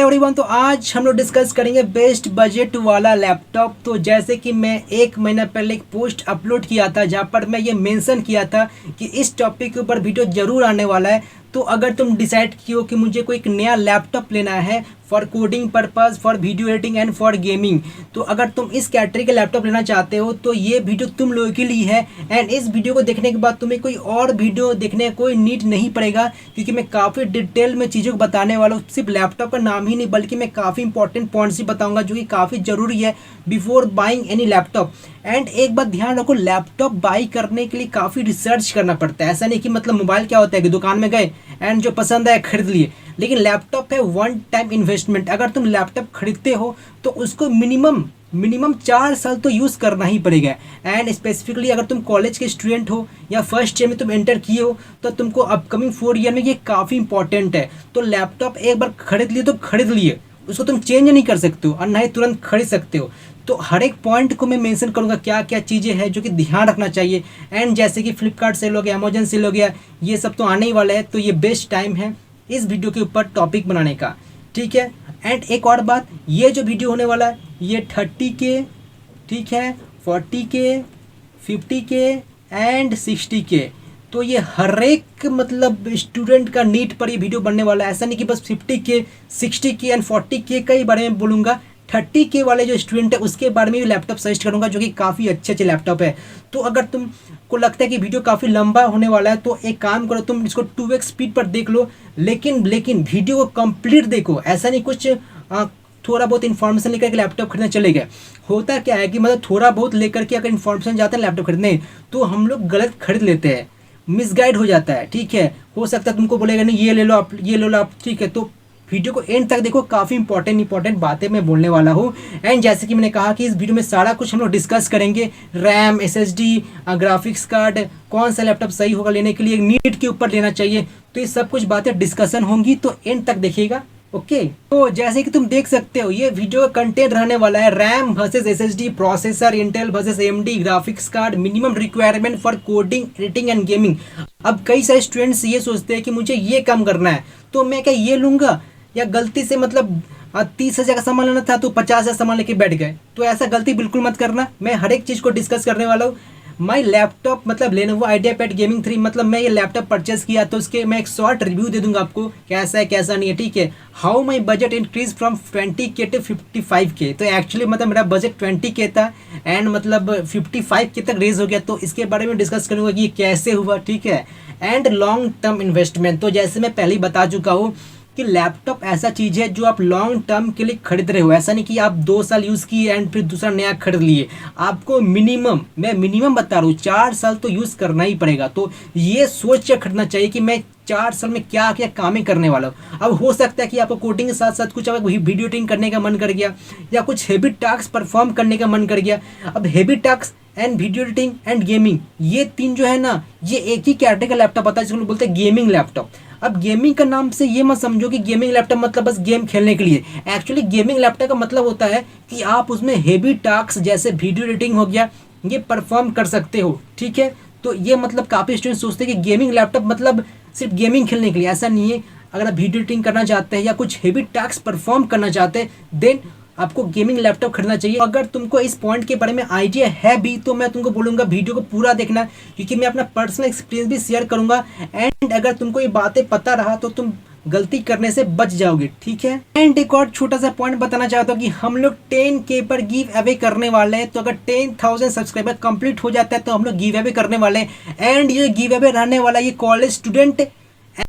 Everyone, तो आज हम लोग डिस्कस करेंगे बेस्ट बजट वाला लैपटॉप। तो जैसे कि मैं एक महीना पहले एक पोस्ट अपलोड किया था जहां पर मैं ये मेंशन किया था कि इस टॉपिक के ऊपर वीडियो जरूर आने वाला है। तो अगर तुम डिसाइड किए हो कि मुझे कोई एक नया लैपटॉप लेना है for coding purpose, for video editing and for gaming, तो अगर तुम इस कैटेगरी का लैपटॉप लेना चाहते हो तो ये वीडियो तुम लोगों के लिए है। एंड इस वीडियो को देखने के बाद तुम्हें कोई और वीडियो देखने का कोई नीड नहीं पड़ेगा, क्योंकि मैं काफ़ी डिटेल में चीज़ों को बताने वाला हूँ। सिर्फ लैपटॉप का नाम ही नहीं बल्कि मैं काफ़ी इंपॉर्टेंट पॉइंट्स भी बताऊँगा जो कि काफ़ी ज़रूरी है before buying any laptop. And एक बात ध्यान रखो, लैपटॉप बाई करने के लिए काफ़ी रिसर्च करना पड़ता है। ऐसा नहीं कि मतलब मोबाइल क्या होता है कि दुकान में गए एंड जो पसंद आया खरीद लिए, लेकिन लैपटॉप है वन टाइम इन्वेस्टमेंट। अगर तुम लैपटॉप खरीदते हो तो उसको मिनिमम 4 साल तो यूज़ करना ही पड़ेगा। एंड स्पेसिफिकली अगर तुम कॉलेज के स्टूडेंट हो या फर्स्ट ईयर में तुम एंटर किए हो तो तुमको अपकमिंग 4 ईयर में ये काफ़ी इंपॉर्टेंट है। तो लैपटॉप एक बार खरीद लिए तो खरीद लिए, उसको तुम चेंज नहीं कर सकते हो और ना ही तुरंत खरीद सकते हो। तो हर एक पॉइंट को मैं मेंशन करूंगा क्या क्या चीज़ें हैं जो कि ध्यान रखना चाहिए। एंड जैसे कि फ्लिपकार्ट सेल हो गया, अमेजन सेल हो गया, ये सब तो आने ही वाला है, तो ये बेस्ट टाइम है इस वीडियो के ऊपर टॉपिक बनाने का, ठीक है। एंड एक और बात, ये जो वीडियो होने वाला है ये 30K, ठीक है, 40K, 50K एंड 60K। तो ये हर एक मतलब स्टूडेंट का नीड पर ये वीडियो बनने वाला है। ऐसा नहीं कि बस 50K, 60K एंड 40K का ही बारे में बोलूँगा, 30K वाले जो स्टूडेंट है उसके बारे में भी लैपटॉप सजेस्ट करूंगा जो कि काफ़ी अच्छे लैपटॉप है। तो अगर तुमको लगता है कि वीडियो काफ़ी लंबा होने वाला है तो एक काम करो, तुम इसको 2x स्पीड पर देख लो, लेकिन वीडियो को कंप्लीट देखो। ऐसा नहीं कुछ थोड़ा बहुत इन्फॉर्मेशन लेकर के लैपटॉप खरीदने चले गए। होता क्या है कि मतलब थोड़ा बहुत लेकर के अगर इन्फॉर्मेशन जाते हैं लैपटॉप खरीदने तो हम लोग गलत खरीद लेते हैं, मिसगाइड हो जाता है, ठीक है। हो सकता है तुमको बोलेगा नहीं ये ले लो आप, ये ले लो आप, ठीक है। तो वीडियो को एंड तक देखो, काफ़ी इंपॉर्टेंट बातें मैं बोलने वाला हूँ। एंड जैसे कि मैंने कहा कि इस वीडियो में सारा कुछ हम लोग डिस्कस करेंगे, रैम, एसएसडी, ग्राफिक्स कार्ड, कौन सा लैपटॉप सही होगा लेने के लिए, नीड के ऊपर लेना चाहिए, तो ये सब कुछ बातें डिस्कशन होंगी, तो एंड तक देखिएगा, ओके। तो जैसे कि तुम देख सकते हो ये वीडियो का कंटेंट रहने वाला है RAM versus SSD, processor Intel versus AMD, graphics card, minimum requirement for coding, editing and gaming. अब कई सारे स्टूडेंट्स ये सोचते हैं कि मुझे ये काम करना है तो मैं क्या ये लूँगा, या गलती से मतलब 30,000 का सामान लेना था तो 50,000 सामान लेके बैठ गए, तो ऐसा गलती बिल्कुल मत करना। मैं हर एक चीज़ को डिस्कस करने वाला हूँ। माई लैपटॉप मतलब Lenovo IdeaPad Gaming 3, मतलब मैं ये लैपटॉप परचेस किया तो उसके मैं एक शॉर्ट रिव्यू दे दूंगा आपको, कैसा है कैसा नहीं है, ठीक है। How my budget increase from 20K to 55K। तो एक्चुअली मतलब मेरा बजट 20K था एंड मतलब 55K तक रेज हो गया, तो इसके बारे में डिस्कस करूँगा कि ये कैसे हुआ, ठीक है। एंड लॉन्ग टर्म इन्वेस्टमेंट, तो जैसे मैं पहले ही बता चुका हूँ कि लैपटॉप ऐसा चीज़ है जो आप लॉन्ग टर्म के लिए खरीद रहे हो। ऐसा नहीं कि आप 2 साल यूज़ किए एंड फिर दूसरा नया खरीद लिए। आपको मैं मिनिमम बता रहा हूँ 4 साल तो यूज़ करना ही पड़ेगा। तो ये सोच कर खरीदना चाहिए कि मैं 4 साल में क्या क्या कामें करने वाला हूँ। अब हो सकता है कि आपको कोडिंग के साथ साथ कुछ वीडियो एडिटिंग करने का मन कर गया या कुछ हेवी टास्क परफॉर्म करने का मन कर गया। अब heavy task and video editing and gaming, ये तीन जो है ना, ये एक ही कैटेगरी का लैपटॉप आता है जिसको बोलते हैं गेमिंग लैपटॉप। अब गेमिंग का नाम से ये मत समझो कि गेमिंग लैपटॉप मतलब बस गेम खेलने के लिए। एक्चुअली गेमिंग लैपटॉप का मतलब होता है कि आप उसमें हेवी टास्क जैसे वीडियो एडिटिंग हो गया ये परफॉर्म कर सकते हो, ठीक है। तो ये मतलब काफ़ी स्टूडेंट सोचते हैं कि गेमिंग लैपटॉप मतलब सिर्फ गेमिंग खेलने के लिए, ऐसा नहीं है। अगर आप वीडियो एडिटिंग करना चाहते हैं या कुछ हेवी टास्क परफॉर्म करना चाहते हैं देन आपको गेमिंग लैपटॉप खरीदना चाहिए। अगर तुमको इस पॉइंट के बारे में आइडिया है भी तो मैं तुमको बोलूँगा वीडियो को पूरा देखना, क्योंकि मैं अपना पर्सनल एक्सपीरियंस भी शेयर करूँगा। एंड अगर तुमको ये बातें पता रहा तो तुम गलती करने से बच जाओगे, ठीक है। एंड एक और छोटा सा पॉइंट बताना चाहता हूँ कि हम लोग 10K पर गिव अवे करने वाले हैं। तो अगर 10,000 सब्सक्राइबर कंप्लीट हो जाता है तो हम लोग गिव अवे करने वाले हैं। एंड ये गिव अवे रहने वाला ये college student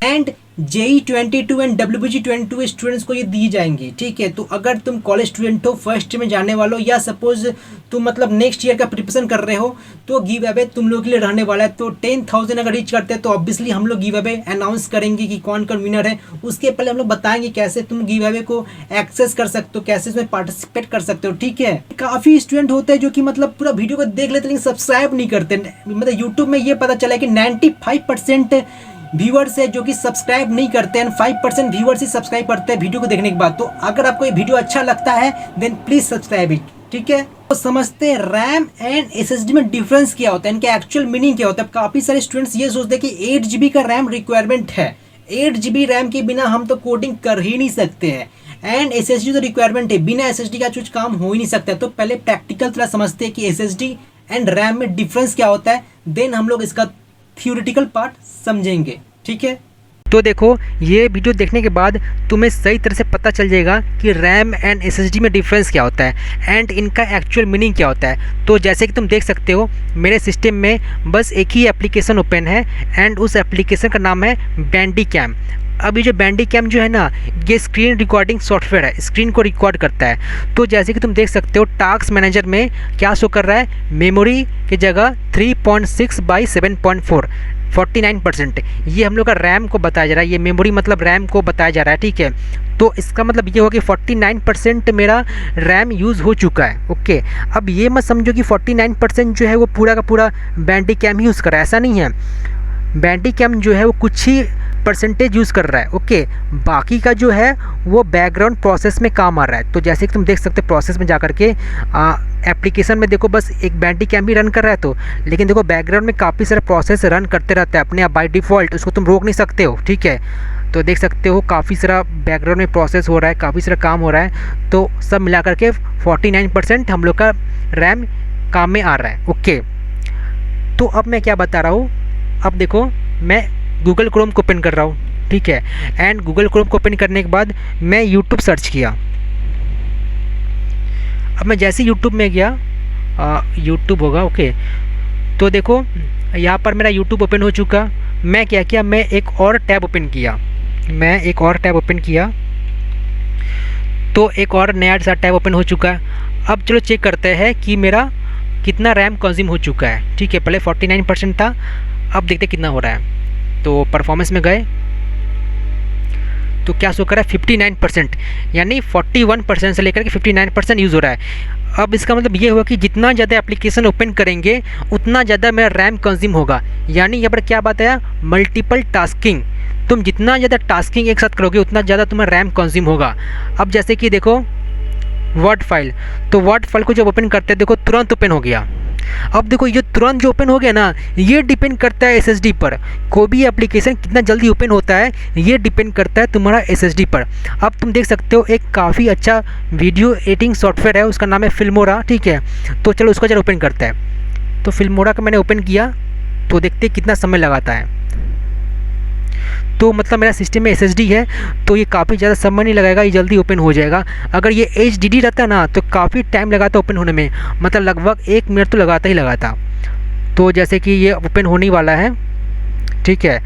and JEE 22 and WBG 22 students को ये दी जाएंगी, ठीक है। तो अगर तुम कॉलेज स्टूडेंट हो, फर्स्ट में जाने वाले हो, या सपोज तुम मतलब नेक्स्ट ईयर का प्रिपरेशन कर रहे हो तो गिव अवे तुम लोग के लिए रहने वाला है। तो 10,000 अगर रीच करते हैं तो ऑब्वियसली हम लोग गिव अवे अनाउंस करेंगे कि कौन कौन विनर है। उसके पहले हम लोग बताएंगे कैसे तुम गिव अवे को एक्सेस कर सकते हो, कैसे इसमें पार्टिसिपेट कर सकते हो, ठीक है। काफ़ी स्टूडेंट होते हैं जो कि मतलब पूरा वीडियो को देख लेते लेकिन सब्सक्राइब नहीं करते। मतलब यूट्यूब में ये पता चला है कि 95% व्यूअर्स है जो कि सब्सक्राइब नहीं करते हैं, 5% व्यूअर्स ही सब्सक्राइब करते हैं वीडियो को देखने के बाद। तो अगर आपको ये वीडियो अच्छा लगता है देन प्लीज सब्सक्राइब इट, ठीक है। तो समझते हैं रैम एंड एसएसडी में डिफरेंस क्या होता है, इनका एक्चुअल मीनिंग क्या होता है। काफी सारे स्टूडेंट्स ये सोचते हैं कि 8 GB का रैम रिक्वायरमेंट है, 8 GB रैम के बिना हम तो कोडिंग कर ही नहीं सकते हैं। एंड SSD तो रिक्वायरमेंट है, बिना SSD का कुछ काम हो ही नहीं सकता है। तो पहले प्रैक्टिकल थोड़ा समझते हैं कि SSD एंड रैम में डिफरेंस क्या होता है, देन हम लोग इसका थ्योरेटिकल पार्ट समझेंगे, ठीक है। तो देखो ये वीडियो देखने के बाद तुम्हें सही तरह से पता चल जाएगा कि रैम एंड SSD में डिफरेंस क्या होता है एंड इनका एक्चुअल मीनिंग क्या होता है। तो जैसे कि तुम देख सकते हो मेरे सिस्टम में बस एक ही एप्लीकेशन ओपन है एंड उस एप्लीकेशन का नाम है बैंडीकैम। अब ये जो बैंडीकैम जो है ना, ये स्क्रीन रिकॉर्डिंग सॉफ्टवेयर है, स्क्रीन को रिकॉर्ड करता है। तो जैसे कि तुम देख सकते हो टास्क मैनेजर में क्या शो कर रहा है, मेमोरी की जगह 3.6/7.4 49%, ये हम लोग का रैम को बताया जा रहा है, ये मेमोरी मतलब रैम को बताया जा रहा है, ठीक है। तो इसका मतलब ये हो कि 49% मेरा रैम यूज़ हो चुका है, ओके। अब ये मत समझो कि 49% जो है वो पूरा का पूरा बैंडीकैम ही यूज़ कर रहा है, ऐसा नहीं है। बैंडीकैम जो है वो कुछ ही परसेंटेज यूज़ कर रहा है, ओके। बाकी का जो है वो बैकग्राउंड प्रोसेस में काम आ रहा है। तो जैसे कि तुम देख सकते हो प्रोसेस में जा कर के एप्लीकेशन में देखो बस एक बैंडीकैम ही रन कर रहा है, तो लेकिन देखो बैकग्राउंड में काफ़ी सारा प्रोसेस रन करते रहता है अपने आप बाय डिफ़ॉल्ट, उसको तुम रोक नहीं सकते हो, ठीक है। तो देख सकते हो काफ़ी सारा बैकग्राउंड में प्रोसेस हो रहा है, काफ़ी सारा काम हो रहा है। तो सब मिला करके 49% हम लोग का रैम काम में आ रहा है, ओके। तो अब मैं क्या बता रहा हूँ, अब देखो मैं गूगल क्रोम को ओपन कर रहा हूँ, ठीक है। एंड गूगल क्रोम को ओपन करने के बाद मैं यूट्यूब सर्च किया। अब मैं जैसे यूट्यूब में गया, यूट्यूब होगा, ओके। तो देखो यहाँ पर मेरा यूट्यूब ओपन हो चुका। मैं क्या किया, मैं एक और टैब ओपन किया, तो एक और नया सा टैब ओपन हो चुका है। अब चलो चेक करते हैं कि मेरा कितना रैम कंज्यूम हो चुका है, ठीक है। पहले 49% था, अब देखते कितना हो रहा है। तो परफॉर्मेंस में गए तो क्या शो कर रहा है, 59%, यानी 41% से लेकर के 59% यूज़ हो रहा है। अब इसका मतलब ये हुआ कि जितना ज़्यादा एप्लीकेशन ओपन करेंगे उतना ज़्यादा मेरा रैम कंज्यूम होगा। यानी यहाँ पर क्या बात है, मल्टीपल टास्किंग, तुम जितना ज़्यादा टास्किंग एक साथ करोगे उतना ज़्यादा तुम्हारा रैम कंज्यूम होगा। अब जैसे कि देखो वर्ड फाइल, तो वर्ड फाइल को जब ओपन करते हैं देखो तुरंत ओपन हो गया। अब देखो ये तुरंत जो ओपन हो गया ना, ये डिपेंड करता है SSD पर। कोई भी एप्लीकेशन कितना जल्दी ओपन होता है ये डिपेंड करता है तुम्हारा SSD पर। अब तुम देख सकते हो एक काफ़ी अच्छा वीडियो एडिटिंग सॉफ्टवेयर है, उसका नाम है फिल्मोरा, ठीक है। तो चलो उसको जरा ओपन करता है। तो फिल्मोरा का मैंने ओपन किया तो देखते कितना समय लगाता है। तो मतलब मेरा सिस्टम में SSD है तो ये काफ़ी ज़्यादा समय नहीं लगाएगा, ये जल्दी ओपन हो जाएगा। अगर ये HDD रहता ना तो काफ़ी टाइम लगाता ओपन होने में, मतलब लगभग 1 मिनट तो लगाता ही लगाता। तो जैसे कि ये ओपन होने वाला है, ठीक है।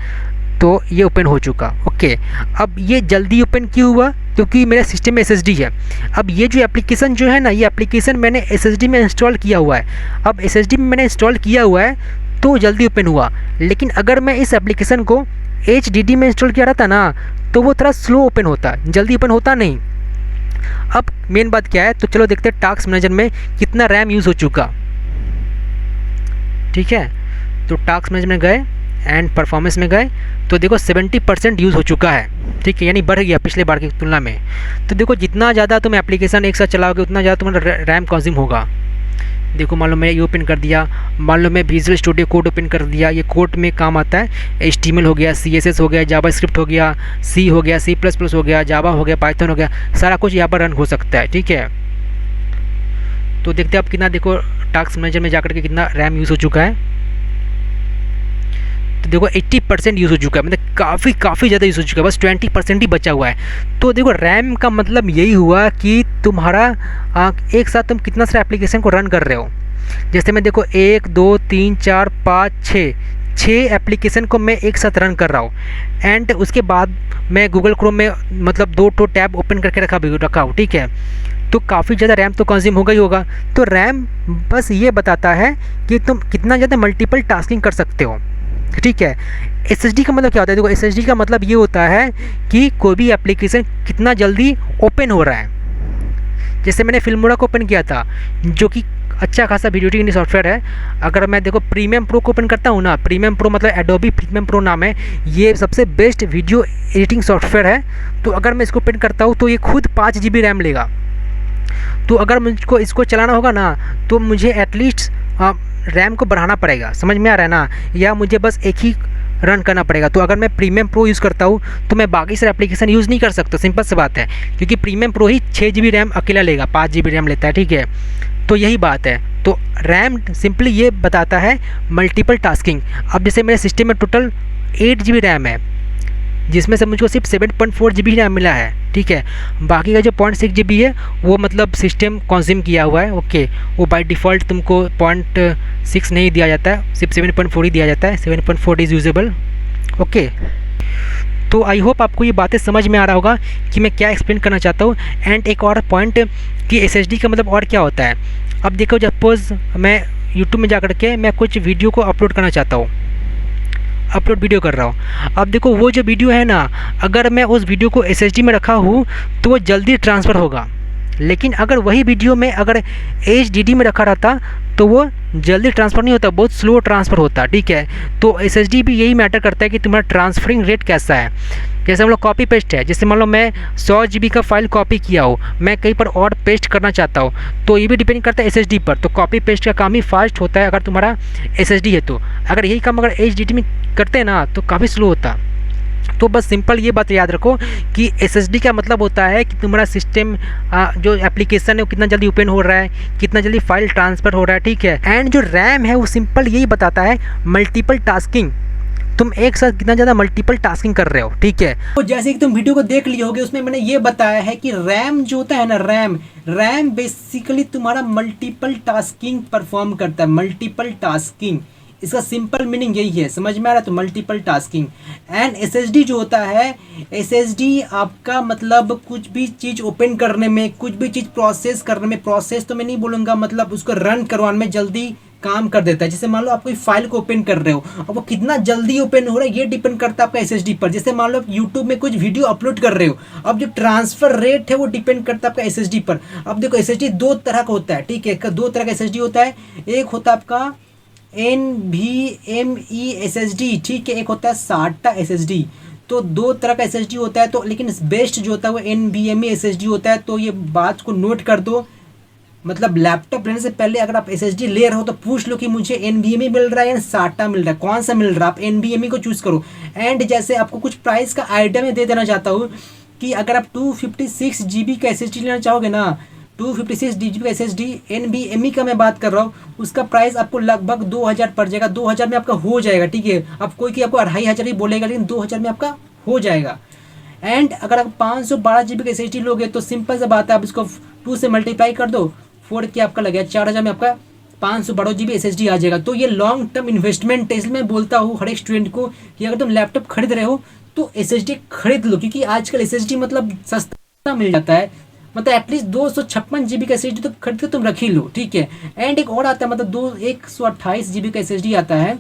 तो ये ओपन हो चुका, ओके। अब ये जल्दी ओपन क्यों हुआ, क्योंकि मेरे सिस्टम में SSD है। अब ये जो एप्लीकेशन जो है ना, ये एप्लीकेशन मैंने SSD में इंस्टॉल किया हुआ है। अब SSD में मैंने इंस्टॉल किया हुआ है तो जल्दी ओपन हुआ। लेकिन अगर मैं इस एप्लीकेशन को HDD में इंस्टॉल किया रहता ना तो वो थोड़ा स्लो ओपन होता, जल्दी ओपन होता नहीं। अब मेन बात क्या है, तो चलो देखते हैं टास्क मैनेजर में कितना रैम यूज़ हो चुका, ठीक है। तो टास्क मैनेजर में गए एंड परफॉर्मेंस में गए तो देखो 70% यूज़ हो चुका है, ठीक है, यानी बढ़ गया पिछले बार की तुलना में। तो देखो जितना ज़्यादा तुम एप्लीकेशन एक साथ चलाओगे उतना ज़्यादा तुम्हारा रैम कंज्यूम होगा। देखो मान लो मैं ये ओपन कर दिया, मान लो मैं विजुअल स्टूडियो कोड ओपन कर दिया, ये कोड में काम आता है। HTML हो गया, CSS हो गया, जावास्क्रिप्ट हो गया, C हो गया, C++ हो गया, जावा हो गया, पाइथन हो गया, सारा कुछ यहाँ पर रन हो सकता है, ठीक है। तो देखते हैं अब कितना, देखो टास्क मैनेजर में जाकर के कितना रैम यूज़ हो चुका है। तो देखो 80% यूज़ हो चुका है, मतलब काफ़ी ज़्यादा यूज़ हो चुका है, बस 20% ही बचा हुआ है। तो देखो रैम का मतलब यही हुआ कि तुम्हारा एक साथ तुम कितना सारा एप्लीकेशन को रन कर रहे हो। जैसे मैं देखो 1 2 3 4 5 6 एप्लीकेशन को मैं एक साथ रन कर रहा हूँ। एंड उसके बाद मैं गूगल क्रोम में मतलब 2 टैब ओपन करके रखा हूँ, ठीक है। तो काफ़ी ज़्यादा रैम तो कंज्यूम होगा ही होगा। तो रैम बस ये बताता है कि तुम कितना ज़्यादा मल्टीपल टास्किंग कर सकते हो, ठीक है। SSD का मतलब क्या होता है, देखो SSD का मतलब ये होता है कि कोई भी एप्लीकेशन कितना जल्दी ओपन हो रहा है। जैसे मैंने फिल्मोरा को ओपन किया था जो कि अच्छा खासा वीडियो एडिटिंग सॉफ्टवेयर है। अगर मैं देखो प्रीमियम प्रो को ओपन करता हूँ ना, प्रीमियम प्रो मतलब एडोबी प्रीमियम प्रो नाम है, ये सबसे बेस्ट वीडियो एडिटिंग सॉफ्टवेयर है। तो अगर मैं इसको ओपन करता हूँ तो ये खुद 5 GB रैम लेगा। तो अगर मुझको इसको चलाना होगा ना तो मुझे एटलीस्ट रैम को बढ़ाना पड़ेगा, समझ में आ रहा है ना, या मुझे बस एक ही रन करना पड़ेगा। तो अगर मैं प्रीमियम प्रो यूज़ करता हूँ तो मैं बाकी सारे एप्लीकेशन यूज़ नहीं कर सकता, सिंपल सी बात है, क्योंकि प्रीमियम प्रो ही 6 GB रैम अकेला लेगा, 5 GB रैम लेता है, ठीक है। तो यही बात है। तो रैम सिंपली ये बताता है मल्टीपल टास्किंग। अब जैसे मेरे सिस्टम में टोटल 8 GB रैम है, जिसमें से मुझको सिर्फ 7.4 GB रैम मिला है, ठीक है। बाकी का जो 0.6 GB है वो मतलब सिस्टम कंज्यूम किया हुआ है, ओके। वो बाय डिफ़ॉल्ट तुमको 0.6 नहीं दिया जाता है, सिर्फ 7.4 ही दिया जाता है। 7.4 इज़ यूजेबल, ओके। तो आई होप आपको ये बातें समझ में आ रहा होगा कि मैं क्या एक्सप्लेन करना चाहता हूँ। एंड एक और पॉइंट कि SSD का मतलब और क्या होता है। अब देखो, सपोज़ मैं यूट्यूब में जा कर के मैं कुछ वीडियो को अपलोड करना चाहता हूँ, अपलोड वीडियो कर रहा हूँ। अब देखो वो जो वीडियो है ना, अगर मैं उस वीडियो को SSD में रखा हूँ तो वो जल्दी ट्रांसफ़र होगा, लेकिन अगर वही वीडियो में अगर HDD में रखा रहता तो वो जल्दी ट्रांसफ़र नहीं होता, बहुत स्लो ट्रांसफ़र होता, ठीक है। तो SSD भी यही मैटर करता है कि तुम्हारा ट्रांसफरिंग रेट कैसा है। जैसे हम लोग कॉपी पेस्ट है, जैसे मान लो मैं 100 GB का फाइल कॉपी किया हो, मैं कहीं पर और पेस्ट करना चाहता हूँ, तो ये भी डिपेंड करता है SSD पर। तो कॉपी पेस्ट का काम ही फास्ट होता है अगर तुम्हारा SSD है तो। अगर यही काम अगर HDD में करते हैं ना तो काफ़ी स्लो होता। तो बस सिंपल ये बात याद रखो कि SSD का मतलब होता है कि तुम्हारा सिस्टम जो एप्लीकेशन है वो कितना जल्दी ओपन हो रहा है, कितना जल्दी फाइल ट्रांसफ़र हो रहा है, ठीक है। एंड जो रैम है वो सिंपल यही बताता है मल्टीपल टास्किंग, तुम एक साथ कितना ज़्यादा मल्टीपल टास्किंग कर रहे हो, ठीक है। तो जैसे कि तुम वीडियो को देख लिए होगे, उसमें मैंने ये बताया है कि रैम जो होता है ना, रैम बेसिकली तुम्हारा मल्टीपल टास्किंग परफॉर्म करता है, मल्टीपल टास्किंग। इसका सिंपल मीनिंग यही है, समझ में आ रहा है? तो मल्टीपल टास्किंग। एंड SSD जो होता है, SSD आपका मतलब कुछ भी चीज़ ओपन करने में, कुछ भी चीज़ प्रोसेस करने में, प्रोसेस तो मैं नहीं बोलूँगा, मतलब उसको रन करवाने में जल्दी काम कर देता है। जैसे मान लो आप कोई फाइल को ओपन कर रहे हो, अब वो कितना जल्दी ओपन हो रहा है ये डिपेंड करता है आपका SSD पर। जैसे मान लो आप यूट्यूब में कुछ वीडियो अपलोड कर रहे हो, अब जो ट्रांसफर रेट है वो डिपेंड करता है आपका SSD पर। अब देखो SSD दो तरह का होता है, ठीक है। दो तरह का SSD होता है, एक होता है आपका NVMe SSD, ठीक है, एक होता है SATA SSD। तो दो तरह का SSD होता है, तो लेकिन बेस्ट जो होता है वो NVMe SSD होता है। तो ये बात को नोट कर दो, मतलब लैपटॉप लेने से पहले अगर आप SSD ले रहे हो तो पूछ लो कि मुझे NVMe मिल रहा है या SATA मिल रहा है, कौन सा मिल रहा है, आप NVMe को चूज़ करो। एंड जैसे आपको कुछ प्राइस का आइडिया मैं दे देना चाहता हूँ कि अगर आप 256 GB का SSD लेना चाहोगे ना, 256 GB का SSD NVMe का मैं बात कर रहा हूँ, उसका प्राइस आपको लगभग 2000 पड़ जाएगा। 2000 में आपका हो जाएगा, ठीक है। अब कोई कि आपको 2500 ही बोलेगा, लेकिन 2000 में आपका हो जाएगा। एंड अगर आप 512 GB का SSD लोगे तो सिंपल सा बात है, आप इसको 2 से मल्टीप्लाई कर दो, 4 के आपका लगेगा 4000 में आपका 512 GB SSD आ जाएगा। तो ये लॉन्ग टर्म इन्वेस्टमेंट है, इसलिए मैं बोलता हूँ हर एक स्टूडेंट को कि अगर तुम लैपटॉप खरीद रहे हो तो SSD खरीद लो, क्योंकि आजकल SSD मतलब सस्ता मिल जाता है। मतलब एटलीस्ट 256 GB का SSD तो खरीद के तुम रख ही लो, ठीक है। एंड एक और आता है, मतलब 128 GB का SSD आता है,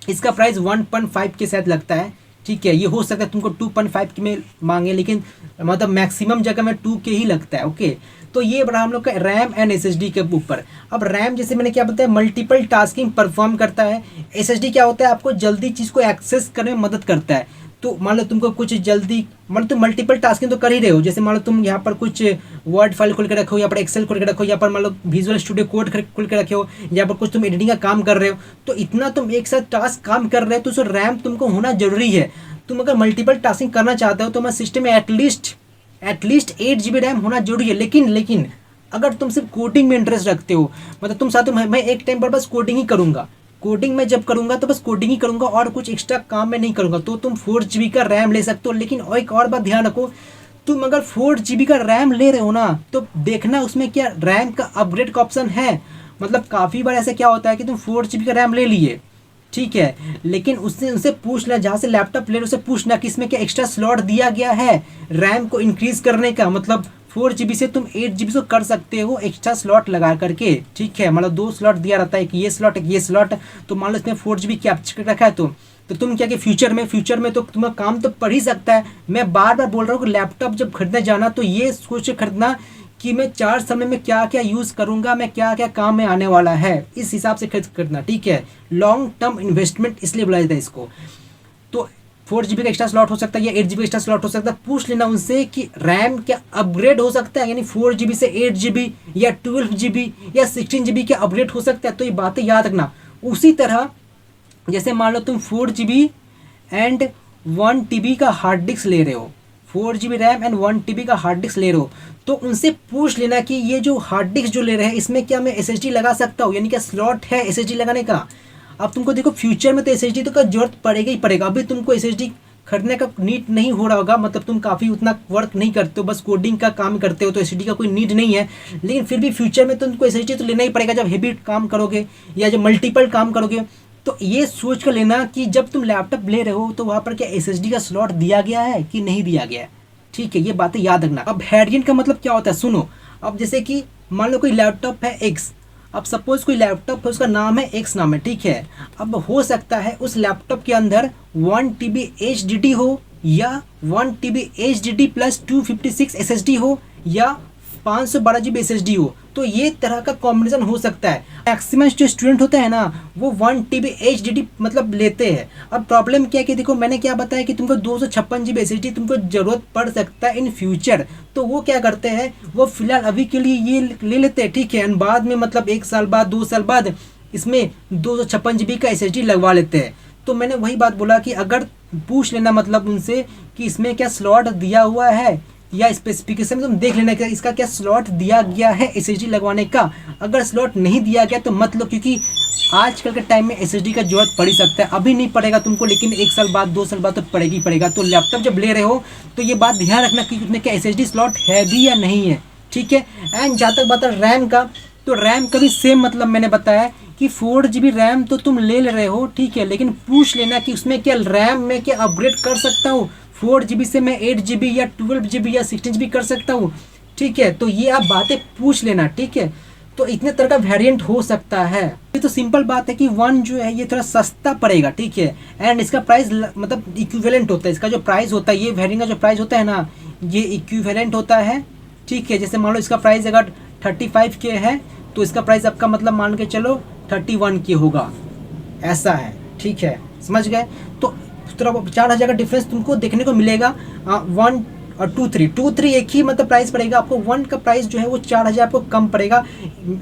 इसका प्राइस 1.5 के साथ लगता है, ठीक है। ये हो सकता है तुमको 2.5 के में मांगे, लेकिन मतलब मैक्सिमम जगह में 2 के ही लगता है, ओके। तो ये बड़ा हम लोग का रैम एंड SSD के ऊपर। अब रैम जैसे मैंने क्या बताया, मल्टीपल टास्किंग परफॉर्म करता है। SSD क्या होता है, आपको जल्दी चीज़ को एक्सेस करने में मदद करता है। तो मान लो तुमको कुछ जल्दी, मान लो तुम मल्टीपल टास्किंग तो कर ही रहे हो, जैसे मान लो तुम यहाँ पर कुछ वर्ड फाइल खोल के रखो, यहाँ पर एक्सेल खोल के रखो, यहाँ पर मान लो विजुअल स्टूडियो कोड खोल के रखे हो, यहाँ पर कुछ तुम एडिटिंग का काम कर रहे हो, तो इतना तुम एक साथ टास्क काम कर रहे हो तो उस रैम तुमको होना जरूरी है। तुम अगर मल्टीपल टास्किंग करना चाहते हो तो हमारे सिस्टम में एटलीस्ट 8 GB रैम होना जरूरी है। लेकिन अगर तुम सिर्फ कोडिंग में इंटरेस्ट रखते हो, मतलब तुम साथ मैं एक टाइम पर बस कोडिंग ही करूँगा, कोडिंग में जब करूँगा तो बस कोडिंग ही करूँगा और कुछ एक्स्ट्रा काम में नहीं करूँगा, तो तुम 4 GB का रैम ले सकते हो। लेकिन और एक और बात ध्यान रखो, तुम अगर 4 GB का रैम ले रहे हो ना तो देखना उसमें क्या रैम का अपग्रेड का ऑप्शन है। मतलब काफ़ी बार ऐसा क्या होता है कि तुम 4 GB का रैम ले लिए, ठीक है, लेकिन उससे उनसे पूछना, जहाँ से लैपटॉप ले रहे उससे पूछना कि इसमें क्या एक्स्ट्रा स्लॉट दिया गया है रैम को इंक्रीज करने का। मतलब 4 GB से तुम 8 GB को कर सकते हो एक्स्ट्रा स्लॉट लगा करके, ठीक है। मतलब 2 स्लॉट दिया रहता है, एक ये स्लॉट एक ये स्लॉट, तो मान लो इसमें 4 GB कैप्चर रखा है तो तुम क्या कि फ्यूचर में तो तुम्हारा काम तो पड़ ही सकता है। मैं बार बार बोल रहा हूँ कि लैपटॉप जब खरीदने जाना तो ये सोच के खरीदना कि मैं 4 समय में क्या क्या यूज़ करूँगा, मैं क्या क्या काम में आने वाला है, इस हिसाब से खरीदना, ठीक है। लॉन्ग टर्म इन्वेस्टमेंट इसलिए बुलाया जाता है इसको। तो 4 GB का एक्स्ट्रा स्लॉट हो सकता है या 8 GB का एक्स्ट्रा स्लॉट हो सकता है, पूछ लेना उनसे कि रैम क्या अपग्रेड हो सकता है, यानी 4 GB से 8 GB या 12 GB या 16 GB का अपग्रेड हो सकता है। तो ये बातें याद रखना। उसी तरह जैसे मान लो तुम 4 GB एंड 1 TB का हार्ड डिस्क ले रहे हो, 4 GB रैम एंड 1 TB का हार्ड डिस्क ले रहे हो, तो उनसे पूछ लेना कि ये जो हार्ड डिस्क जो ले रहे हैं इसमें क्या मैं SSD लगा सकता हूँ, यानी क्या स्लॉट है SSD लगाने का। अब तुमको देखो फ्यूचर में तो SSD तो का जरूरत पड़ेगा ही पड़ेगा। अभी तुमको SSD खरीदने का नीड नहीं हो रहा होगा, मतलब तुम काफ़ी उतना वर्क नहीं करते हो, बस कोडिंग का काम करते हो, तो SSD का कोई नीड नहीं है। लेकिन फिर भी फ्यूचर में तो तुमको SSD तो लेना ही पड़ेगा जब हेवी काम करोगे या जब मल्टीपल काम करोगे। तो ये सोच कर लेना कि जब तुम लैपटॉप ले रहे हो तो वहाँ पर क्या SSD का स्लॉट दिया गया है कि नहीं दिया गया है। ठीक है, ये बातें याद रखना। अब वेरिएंट का मतलब क्या होता है सुनो। अब जैसे कि मान लो कोई लैपटॉप है X, अब सपोज कोई लैपटॉप है उसका नाम है X नाम है, ठीक है। अब हो सकता है उस लैपटॉप के अंदर 1 TB HDD हो या 1 TB HDD प्लस 256 SSD हो या 512 GB SSD हो, तो ये तरह का कॉम्बिनेशन हो सकता है। मैक्सिमम जो स्टूडेंट होते हैं ना वो 1 TB HDD मतलब लेते हैं। अब प्रॉब्लम क्या है कि देखो मैंने क्या बताया कि तुमको 256 GB SSD तुमको ज़रूरत पड़ सकता है इन फ्यूचर, तो वो क्या करते हैं वो फिलहाल अभी के लिए ये ले लेते हैं, ठीक है, एंड बाद में मतलब 1 साल बाद 2 साल बाद इसमें 256 GB का SSD लगवा लेते हैं। तो मैंने वही बात बोला कि अगर पूछ लेना मतलब उनसे कि इसमें क्या स्लॉट दिया हुआ है या स्पेसिफिकेशन में तुम देख लेना कि इसका क्या स्लॉट दिया गया है SSD लगवाने का। अगर स्लॉट नहीं दिया गया तो मत लो, क्योंकि आजकल के टाइम में SSD का जरूरत पड़ ही सकता है। अभी नहीं पड़ेगा तुमको, लेकिन 1 साल बाद 2 साल बाद तो पड़ेगी पड़ेगा। तो लैपटॉप जब ले रहे हो तो ये बात ध्यान रखना कि उसमें क्या SSD स्लॉट है भी या नहीं है, ठीक है। एंड जहाँ तक बात है रैम का, तो रैम का भी सेम मतलब मैंने बताया कि 4 GB रैम तो तुम ले रहे हो, ठीक है, लेकिन पूछ लेना कि उसमें क्या रैम में क्या अपग्रेड कर सकता हूँ, 4 GB से मैं 8 GB या 12 GB या 16 GB कर सकता हूँ, ठीक है। तो ये आप बातें पूछ लेना, ठीक है। तो इतने तरह का वेरिएंट हो सकता है। ये तो सिंपल बात है कि 1 जो है ये थोड़ा सस्ता पड़ेगा, ठीक है, एंड इसका प्राइस मतलब इक्विवेलेंट होता है। इसका जो प्राइस होता है ये वेरिएंट का जो प्राइस होता है ना ये इक्विवेलेंट होता है, ठीक है। जैसे मान लो इसका प्राइस अगर 35K है तो इसका प्राइस आपका मतलब मान के चलो 31K होगा, ऐसा है, ठीक है, समझ गए। तो 4,000 का डिफरेंस तुमको देखने को मिलेगा। 1 और 2 3 एक ही मतलब प्राइस पड़ेगा आपको। 1 का प्राइस जो है वो 4,000 आपको कम पड़ेगा।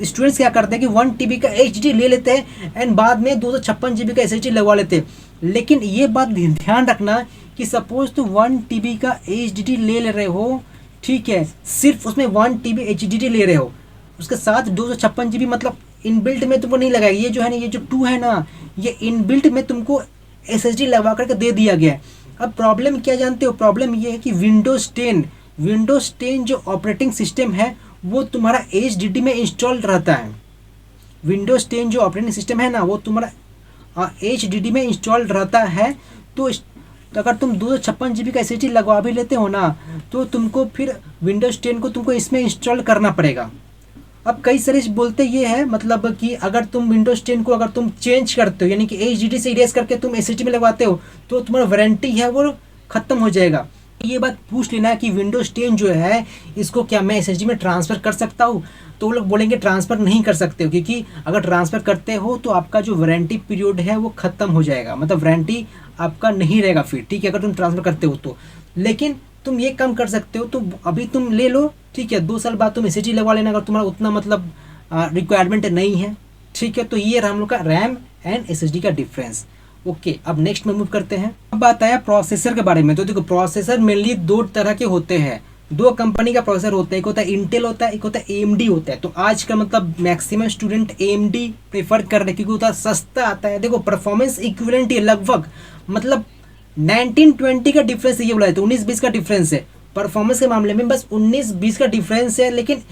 स्टूडेंट्स क्या करते हैं कि 1 TB का HDD ले लेते हैं एंड बाद में 256 GB का SSD लगवा लेते हैं। लेकिन ये बात ध्यान रखना कि सपोज तो 1 TB का HDD ले रहे हो, ठीक है, सिर्फ उसमें 1 TB HDD ले रहे हो, उसके साथ 256 GB मतलब इनबिल्ट में तुमको नहीं लगाएगा। ये जो है ना ये जो 2 है ना ये इनबिल्ट में तुमको SSD लगवा करके दे दिया गया है। अब प्रॉब्लम क्या जानते हो, प्रॉब्लम ये है कि विंडोज 10 जो ऑपरेटिंग सिस्टम है वो तुम्हारा HDD में इंस्टॉल रहता है। विंडोज 10 जो ऑपरेटिंग सिस्टम है ना वो तुम्हारा HDD में इंस्टॉल रहता है। तो अगर तुम 256 GB का SSD लगवा भी लेते हो ना तो तुमको फिर विंडोज 10 को तुमको इसमें इंस्टॉल करना पड़ेगा। अब कई सारे बोलते ये है मतलब कि अगर तुम विंडोज 10 को अगर तुम चेंज करते हो यानी कि HDD से इरेज करके तुम SSD में लगवाते हो तो तुम्हारा वारंटी है वो ख़त्म हो जाएगा। ये बात पूछ लेना कि विंडोज 10 जो है इसको क्या मैं SSD में ट्रांसफ़र कर सकता हूँ। तो वो लोग बोलेंगे ट्रांसफ़र नहीं कर सकते हो, क्योंकि अगर ट्रांसफ़र करते हो तो आपका जो वारंटी पीरियड है वो ख़त्म हो जाएगा, मतलब वारंटी आपका नहीं रहेगा फिर, ठीक है, अगर तुम ट्रांसफ़र करते हो तो। लेकिन तुम ये काम कर सकते हो, तो अभी तुम ले लो, ठीक है, 2 साल बाद तुम SSD लगवा लेना अगर तुम्हारा उतना मतलब रिक्वायरमेंट नहीं है, ठीक है। तो ये हम लोग का रैम एंड SSD का डिफरेंस। ओके, अब नेक्स्ट में मूव करते हैं। अब बात आया प्रोसेसर के बारे में। तो देखो प्रोसेसर मेनली 2 तरह के होते हैं, 2 कंपनी का प्रोसेसर होता है, एक होता है इंटेल होता है, एक होता है AMD होता है। तो आज का मतलब मैक्सिमम स्टूडेंट AMD प्रेफर कर रहे हैं क्योंकि उतना सस्ता आता है। देखो परफॉर्मेंस इक्विवेलेंट है लगभग, मतलब 19-20 का डिफरेंस ये बोला है, तो 19-20 का डिफरेंस है परफॉर्मेंस के मामले में, बस 19-20 का डिफरेंस है। लेकिन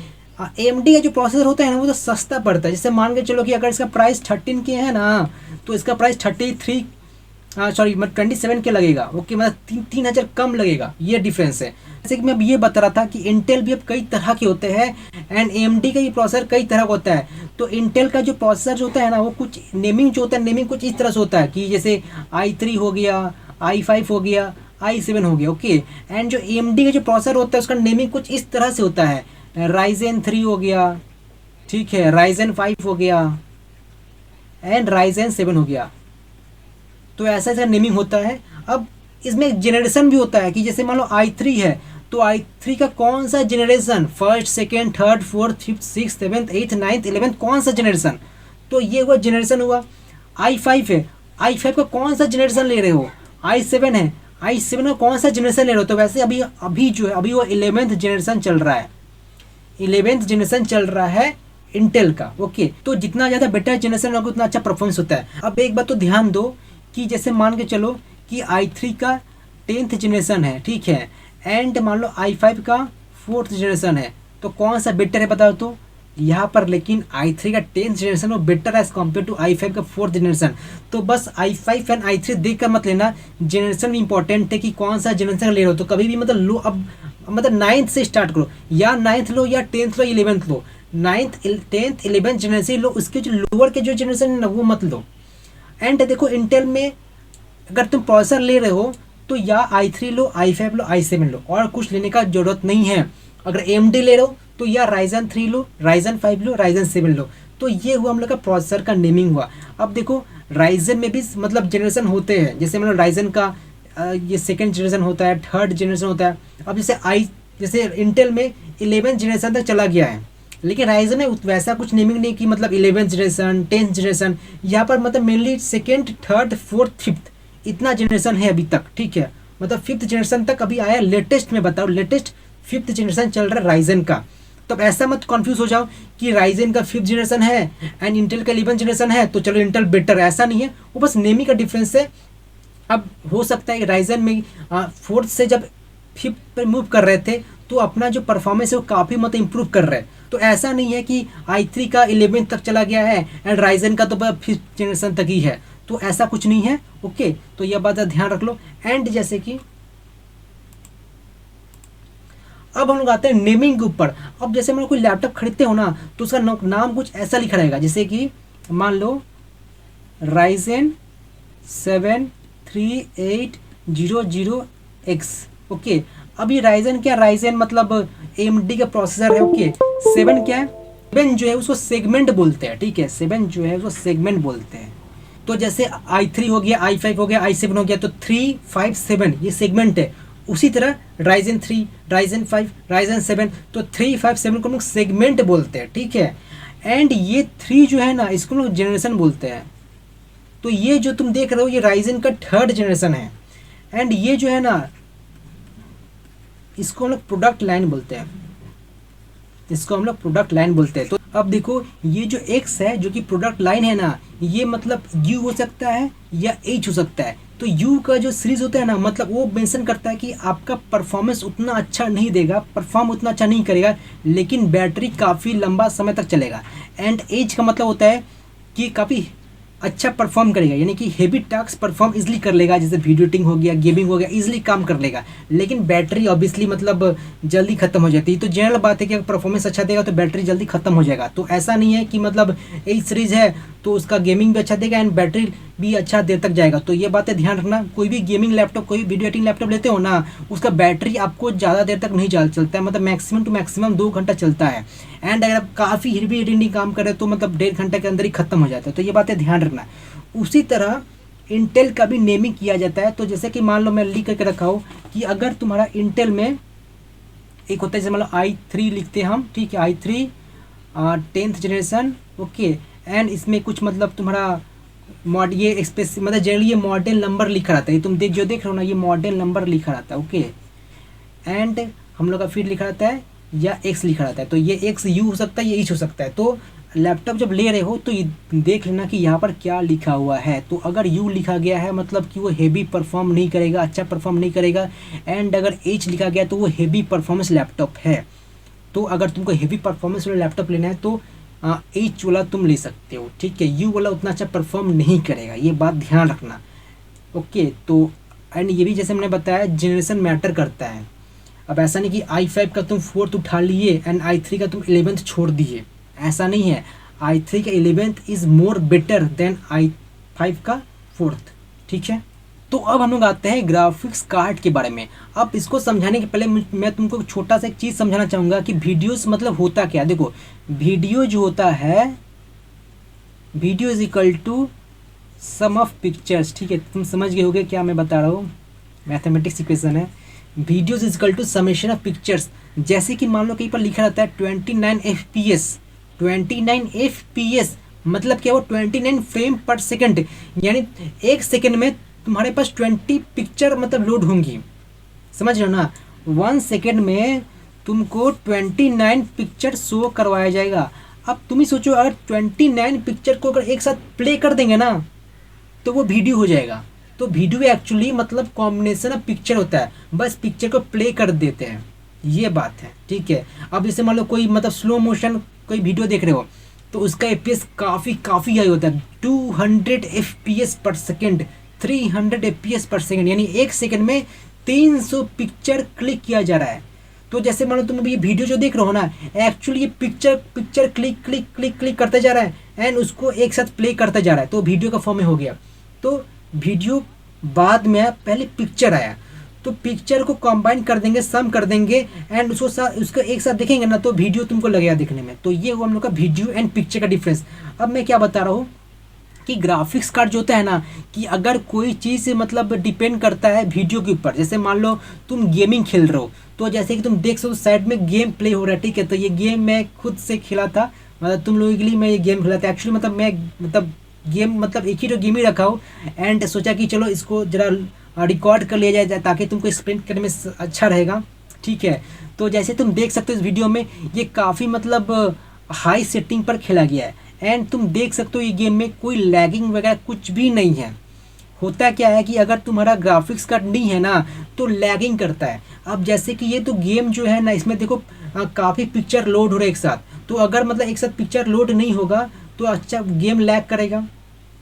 AMD का जो प्रोसेसर होता है ना वो तो सस्ता पड़ता है। जैसे मान के चलो कि अगर इसका प्राइस 13K है ना तो इसका प्राइस 27K लगेगा। ओके, मतलब 3,000 कम लगेगा, ये डिफरेंस है। जैसे कि मैं अब ये बता रहा था कि इंटेल भी अब कई तरह के होते हैं एंड AMD का ये प्रोसेसर कई तरह का होता है। तो इंटेल का जो प्रोसेसर जो होता है ना वो कुछ नेमिंग जो होता है, नेमिंग कुछ इस तरह से होता है कि जैसे i3 हो गया, i5 हो गया, i7 हो गया। ओके, एंड जो AMD का जो प्रोसेसर होता है उसका नेमिंग कुछ इस तरह से होता है, Ryzen 3 हो गया, ठीक है, Ryzen 5 हो गया एंड Ryzen 7 हो गया। तो ऐसा ऐसा नेमिंग होता है। अब इसमें जनरेशन भी होता है कि जैसे मान लो i3 है तो i3 का कौन सा generation, first, second, third, fourth, fifth, six, seventh, eighth, ninth, 11th, कौन सा जनरेशन, तो ये हुआ जनरेशन हुआ। i5 है, i5 का कौन सा जनरेशन ले रहे हो, i7 है, i7 का कौन सा जनरेशन ले रहे हो? तो वैसे अभी अभी जो है अभी वो 11th जनरेशन चल रहा है, 11th जनरेशन चल रहा है इंटेल का। ओके, तो जितना ज़्यादा बेटर जनरेशन होगा उतना अच्छा परफॉर्मेंस होता है। अब एक बात तो ध्यान दो कि जैसे मान के चलो कि i3 का 10th जनरेशन है, ठीक है, एंड मान लो i5 का 4th जनरेशन है, तो कौन सा बेटर है बताओ? तो यहाँ पर लेकिन i3 का 10th जनरेशन वो बेटर है एज कम्पेयर टू i5 का 4th जनरेशन। तो बस i5 एंड i3 देख कर मत लेना, जनरेशन भी इंपॉर्टेंट है कि कौन सा जनरेशन ले रहे हो। तो कभी भी मतलब लो, अब मतलब 9th से स्टार्ट करो, या 9th लो या 10th लो, 11th लो, 9th 10th 11th जनरेशन लो, उसके जो लोअर के जो जनरेशन है ना वो मत लो। एंड देखो इंटेल में अगर तुम प्रोसेसर ले रहे हो तो या i3 लो, i5 लो, i7 लो, और कुछ लेने का जरूरत नहीं है। अगर AMD ले रहे हो तो या Ryzen 3 लो, Ryzen 5 लो, Ryzen 7 लो। तो ये हुआ हम लोग का प्रोसेसर का नेमिंग हुआ। अब देखो Ryzen में भी मतलब जनरेशन होते हैं, जैसे मतलब Ryzen का ये सेकंड जनरेशन होता है, थर्ड जनरेशन होता है। अब जैसे इंटेल में 11th जनरेशन तक चला गया है, लेकिन Ryzen में वैसा कुछ नेमिंग नहीं कि मतलब 11th जनरेशन 10th जनरेशन। यहाँ पर मतलब mainly second, third, fourth, fifth इतना जनरेशन है अभी तक, ठीक है। मतलब 5th जनरेशन तक अभी आया, लेटेस्ट में बताओ, लेटेस्ट 5th जनरेशन चल रहा है Ryzen का। तो अब ऐसा मत कंफ्यूज हो जाओ कि Ryzen का 5th जनरेशन है एंड इंटेल का 11th जनरेशन है तो चलो इंटेल बेटर, ऐसा नहीं है, वो बस नेमी का डिफरेंस है। अब हो सकता है कि Ryzen में 4th से जब 5th पर मूव कर रहे थे तो अपना जो परफॉर्मेंस है वो काफ़ी मतलब इंप्रूव कर रहे हैं। तो ऐसा नहीं है कि i3 का 11th तक चला गया है एंड Ryzen का तो 5th जनरेशन तक ही है, तो ऐसा कुछ नहीं है। ओके, तो यह बात ध्यान रख लो। एंड जैसे कि अब हम लोग आते हैं नेमिंग के ऊपर। अब जैसे हम लोग कोई लैपटॉप खरीदते हो ना तो उसका नाम कुछ ऐसा लिखा रहेगा, जैसे कि मान लो Ryzen 7 3800X। ओके, अब ये Ryzen क्या, Ryzen मतलब AMD का प्रोसेसर है। ओके, 7 क्या है, 7 जो है उसको सेगमेंट बोलते हैं, ठीक है, 7 जो है उसको सेगमेंट बोलते हैं। तो जैसे i3 हो गया, i5 हो गया, i7 हो गया, तो 3, 5, 7 ये सेगमेंट है। उसी तरह Ryzen 3, Ryzen 5, Ryzen 7, तो 3, 5, 7 को हम लोग सेगमेंट बोलते हैं, ठीक है। एंड ये 3 जो है ना इसको हम लोग जनरेशन बोलते हैं। तो ये जो तुम देख रहे हो ये Ryzen का 3rd जनरेशन है। एंड ये जो है ना इसको हम लोग प्रोडक्ट लाइन बोलते हैं, इसको हम लोग प्रोडक्ट लाइन बोलते हैं। तो अब देखो ये जो X है जो कि प्रोडक्ट लाइन है ना, ये मतलब U हो सकता है या H हो सकता है। तो U का जो सीरीज होता है ना मतलब वो मेंशन करता है कि आपका परफॉर्मेंस उतना अच्छा नहीं देगा, परफॉर्म उतना अच्छा नहीं करेगा, लेकिन बैटरी काफ़ी लंबा समय तक चलेगा। एंड H का मतलब होता है कि काफ़ी अच्छा परफॉर्म करेगा, यानी कि हेवी टास्क परफॉर्म इजीली कर लेगा, जैसे वीडियो एडिटिंग हो गया, गेमिंग हो गया, इजीली काम कर लेगा। लेकिन बैटरी ऑब्वियसली मतलब जल्दी खत्म हो जाती है। तो जनरल बात है कि अगर परफॉर्मेंस अच्छा देगा तो बैटरी जल्दी खत्म हो जाएगा। तो ऐसा नहीं है कि मतलब एक सीरीज है तो उसका गेमिंग भी अच्छा देगा एंड बैटरी भी अच्छा देर तक जाएगा। तो ये बातें ध्यान रखना, कोई भी गेमिंग लैपटॉप, कोई वीडियो एडिटिंग लैपटॉप लेते हो ना उसका बैटरी आपको ज़्यादा देर तक नहीं चलता है, मतलब मैक्सिमम टू मैक्सिमम 2 घंटा चलता है। एंड अगर आप काफ़ी हेवी एडिटिंग काम करें तो मतलब 1.5 घंटे के अंदर ही खत्म हो जाता है। तो ये बातें ध्यान रखना। उसी तरह इंटेल का भी नेमिंग किया जाता है। तो जैसे कि मान लो मैं लिख करके रखा हूँ कि अगर तुम्हारा इंटेल में एक होता है जैसे मान लो i3 लिखते हैं हम, ठीक है, i3 10th generation. Okay, and इसमें कुछ मतलब तुम्हारा ये एक्सप्रेस मतलब जनरली ये मॉडल नंबर लिखा रहता है, ये तुम देख रहे हो ना, ये मॉडल नंबर लिखा रहता है। ओके, एंड हम लोग का फिर लिखा रहता है या X लिखा रहता है। तो ये X U हो सकता है, ये H हो सकता है। तो लैपटॉप जब ले रहे हो तो ये देख लेना कि यहाँ पर क्या लिखा हुआ है। तो अगर U लिखा गया है मतलब कि वो हेवी परफॉर्म नहीं करेगा, अच्छा परफॉर्म नहीं करेगा। एंड अगर H लिखा गया तो वो हेवी परफॉर्मेंस लैपटॉप है। तो अगर तुमको हेवी परफॉर्मेंस वाला लैपटॉप लेना है तो H वाला तुम ले सकते हो, ठीक है। U वाला उतना अच्छा परफॉर्म नहीं करेगा, ये बात ध्यान रखना। ओके, तो एंड ये भी जैसे मैंने बताया जनरेशन मैटर करता है। अब ऐसा नहीं कि i5 का तुम 4th उठा लिए एंड i3 का तुम 11th छोड़ दिए, ऐसा नहीं है। i3 का 11th is more better than i5 का 4th, ठीक है। तो अब हम लोग आते हैं ग्राफिक्स कार्ड के बारे में। अब इसको समझाने के पहले मैं तुमको छोटा सा एक चीज़ समझाना चाहूँगा कि वीडियोस मतलब होता क्या। देखो वीडियो जो होता है, video is equal to sum of pictures, ठीक है। तुम समझ गए होगे क्या मैं बता रहा हूँ, मैथमेटिक्स इक्वेशन है। Videos is equal to summation of pictures. जैसे कि मान लो कहीं पर लिखा रहता है 29 FPS, 29 FPS मतलब क्या, वो 29 फ्रेम पर सेकंड, यानी 1 सेकंड में तुम्हारे पास 20 पिक्चर मतलब लोड होंगी, समझ रहे हो ना। 1 सेकेंड में तुमको 29 पिक्चर शो करवाया जाएगा। अब तुम ही सोचो, अगर 29 पिक्चर को अगर एक साथ प्ले कर देंगे ना तो वो वीडियो हो जाएगा। तो वीडियो एक्चुअली मतलब कॉम्बिनेशन ऑफ पिक्चर होता है, बस पिक्चर को प्ले कर देते हैं, ये बात है, ठीक है। अब जैसे मान लो कोई मतलब स्लो मोशन कोई वीडियो देख रहे हो तो उसका एफपीएस काफ़ी हाई होता है, 200 एफपीएस पर सेकेंड, 300 एफपीएस पर सेकेंड, यानी एक सेकेंड में 300 पिक्चर क्लिक किया जा रहा है। तो जैसे मान लो तुम अभी ये वीडियो जो देख रहे हो ना, एक्चुअली ये पिक्चर क्लिक करते जा रहा है एंड उसको एक साथ प्ले करता जा रहा है, तो वीडियो का फॉर्म में हो गया। तो वीडियो बाद में आया, पहले पिक्चर आया, तो पिक्चर को कंबाइन कर देंगे, सम कर देंगे एंड उसको एक साथ देखेंगे ना तो वीडियो तुमको लगेगा दिखने में। तो ये हुआ हम लोग का वीडियो एंड पिक्चर का डिफरेंस। अब मैं क्या बता रहा हूँ कि ग्राफिक्स कार्ड जो होता है ना, कि अगर कोई चीज़ मतलब डिपेंड करता है वीडियो के ऊपर, जैसे मान लो तुम गेमिंग खेल रहे हो तो जैसे कि तुम देख सकते हो साइड में गेम प्ले हो रहा है, ठीक है। तो ये गेम मैं खुद से खेला था, मतलब तुम लोगों के लिए मैं ये गेम खेला था। एक्चुअली मतलब मैं मतलब गेम मतलब एक ही तो गेम ही रखा हूँ एंड सोचा कि चलो इसको जरा रिकॉर्ड कर लिया जाए ताकि तुमको एक्सप्लेन करने में अच्छा रहेगा, ठीक है। तो जैसे तुम देख सकते हो इस वीडियो में ये काफ़ी मतलब हाई सेटिंग पर खेला गया है एंड तुम देख सकते हो ये गेम में कोई लैगिंग वगैरह कुछ भी नहीं है। होता क्या है कि अगर तुम्हारा ग्राफिक्स कार्ड नहीं है ना तो लैगिंग करता है। अब जैसे कि ये तो गेम जो है ना, इसमें देखो काफ़ी पिक्चर लोड हो रहा है एक साथ, तो अगर मतलब एक साथ पिक्चर लोड नहीं होगा तो अच्छा गेम लैग करेगा,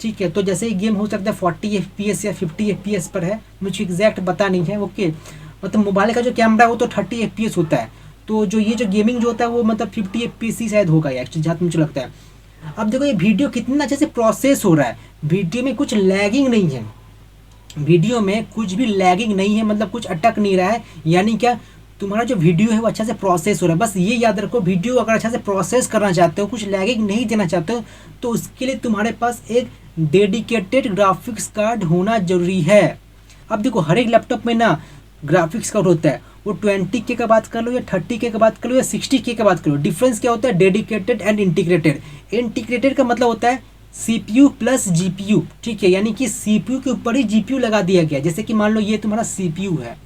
ठीक है। तो जैसे ये गेम हो सकता है 40 FPS या 50 FPS पर है, मुझे एग्जैक्ट पता नहीं है, ओके। मतलब मोबाइल का जो कैमरा है वो तो 30 FPS होता है, तो जो ये जो गेमिंग जो होता है वो मतलब 50 FPS ही शायद होगा एक्चुअली, जहाँ मुझे लगता है। अब देखो ये वीडियो कितना अच्छे से प्रोसेस हो रहा है, वीडियो में कुछ लैगिंग नहीं है, वीडियो में कुछ भी लैगिंग नहीं है, मतलब कुछ अटक नहीं रहा है, यानी क्या तुम्हारा जो वीडियो है वो अच्छा से प्रोसेस हो रहा है। बस ये याद रखो, वीडियो अगर अच्छा से प्रोसेस करना चाहते हो, कुछ लैगिंग नहीं देना चाहते हो, तो उसके लिए तुम्हारे पास एक डेडिकेटेड ग्राफिक्स कार्ड होना जरूरी है। अब देखो हर एक लैपटॉप में ना ग्राफिक्स कार्ड होता है, वो 20K का बात कर लो या 30K का बात कर लो या 60K का बात करो, डिफरेंस क्या होता है, डेडिकेटेड एंड इंटीग्रेटेड। इंटीग्रेटेड का मतलब होता है CPU प्लस GPU, ठीक है, यानी कि CPU के ऊपर ही GPU लगा दिया गया। जैसे कि मान लो ये तुम्हारा CPU है,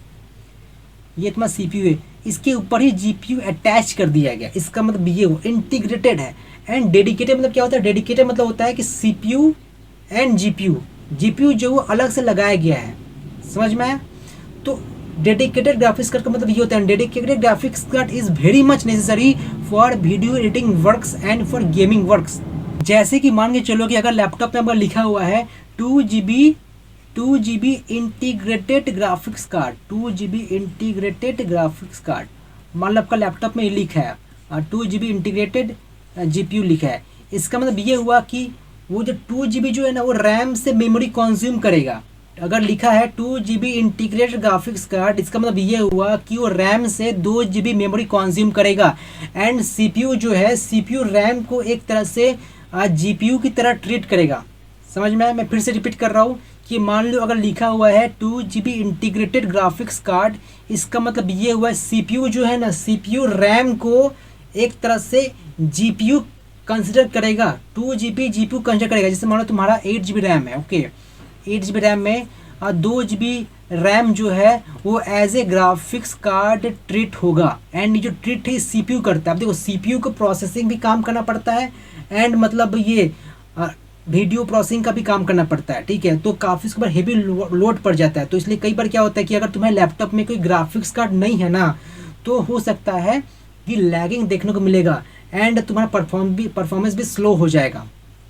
ये तुम्हारा CPU है, इसके ऊपर ही GPU अटैच कर दिया गया, इसका मतलब ये वो इंटीग्रेटेड है। एंड डेडिकेटेड मतलब क्या होता है, डेडिकेटेड मतलब होता है कि CPU एंड GPU जो वो अलग से लगाया गया है, समझ में आया। तो डेडिकेटेड ग्राफिक्स कार्ड का मतलब ये होता है, dedicated graphics card is very much necessary for video editing works and for gaming works. जैसे कि मान के चलो कि अगर लैपटॉप में अगर लिखा हुआ है 2GB integrated graphics card, 2GB integrated graphics card, मान लो आपका लैपटॉप में लिखा है 2GB इंटीग्रेटेड GPU लिखा है, इसका मतलब ये हुआ कि वो जो 2GB जो है ना वो रैम से मेमोरी कंज्यूम करेगा। अगर लिखा है 2GB इंटीग्रेटेड ग्राफिक्स कार्ड, इसका मतलब ये हुआ कि वो रैम से 2GB मेमोरी कंज्यूम करेगा। एंड CPU जो है, CPU रैम को एक तरह से GPU की तरह ट्रीट करेगा, समझ में आया। मैं फिर से रिपीट कर रहा हूँ कि मान लो अगर लिखा हुआ है 2GB इंटीग्रेटेड ग्राफिक्स कार्ड, इसका मतलब ये हुआ CPU जो है ना, CPU रैम को एक तरह से GPU कंसिडर करेगा, 2GB GPU कंसिडर करेगा। जैसे मान लो तुम्हारा 8GB रैम है, ओके, 8GB रैम में 2GB रैम जो है वो as a graphics card treat होगा। एंड जो ट्रीट है CPU करता है। अब देखो CPU को प्रोसेसिंग भी काम करना पड़ता है एंड मतलब ये वीडियो प्रोसेसिंग का भी काम करना पड़ता है, ठीक है। तो काफ़ी इसके ऊपर हेवी लोड पड़ जाता है। तो इसलिए कई बार क्या होता है कि अगर तुम्हारे लैपटॉप में कोई ग्राफिक्स कार्ड नहीं है ना तो हो सकता है कि लैगिंग देखने को मिलेगा एंड तुम्हारा परफॉर्मेंस भी स्लो हो जाएगा,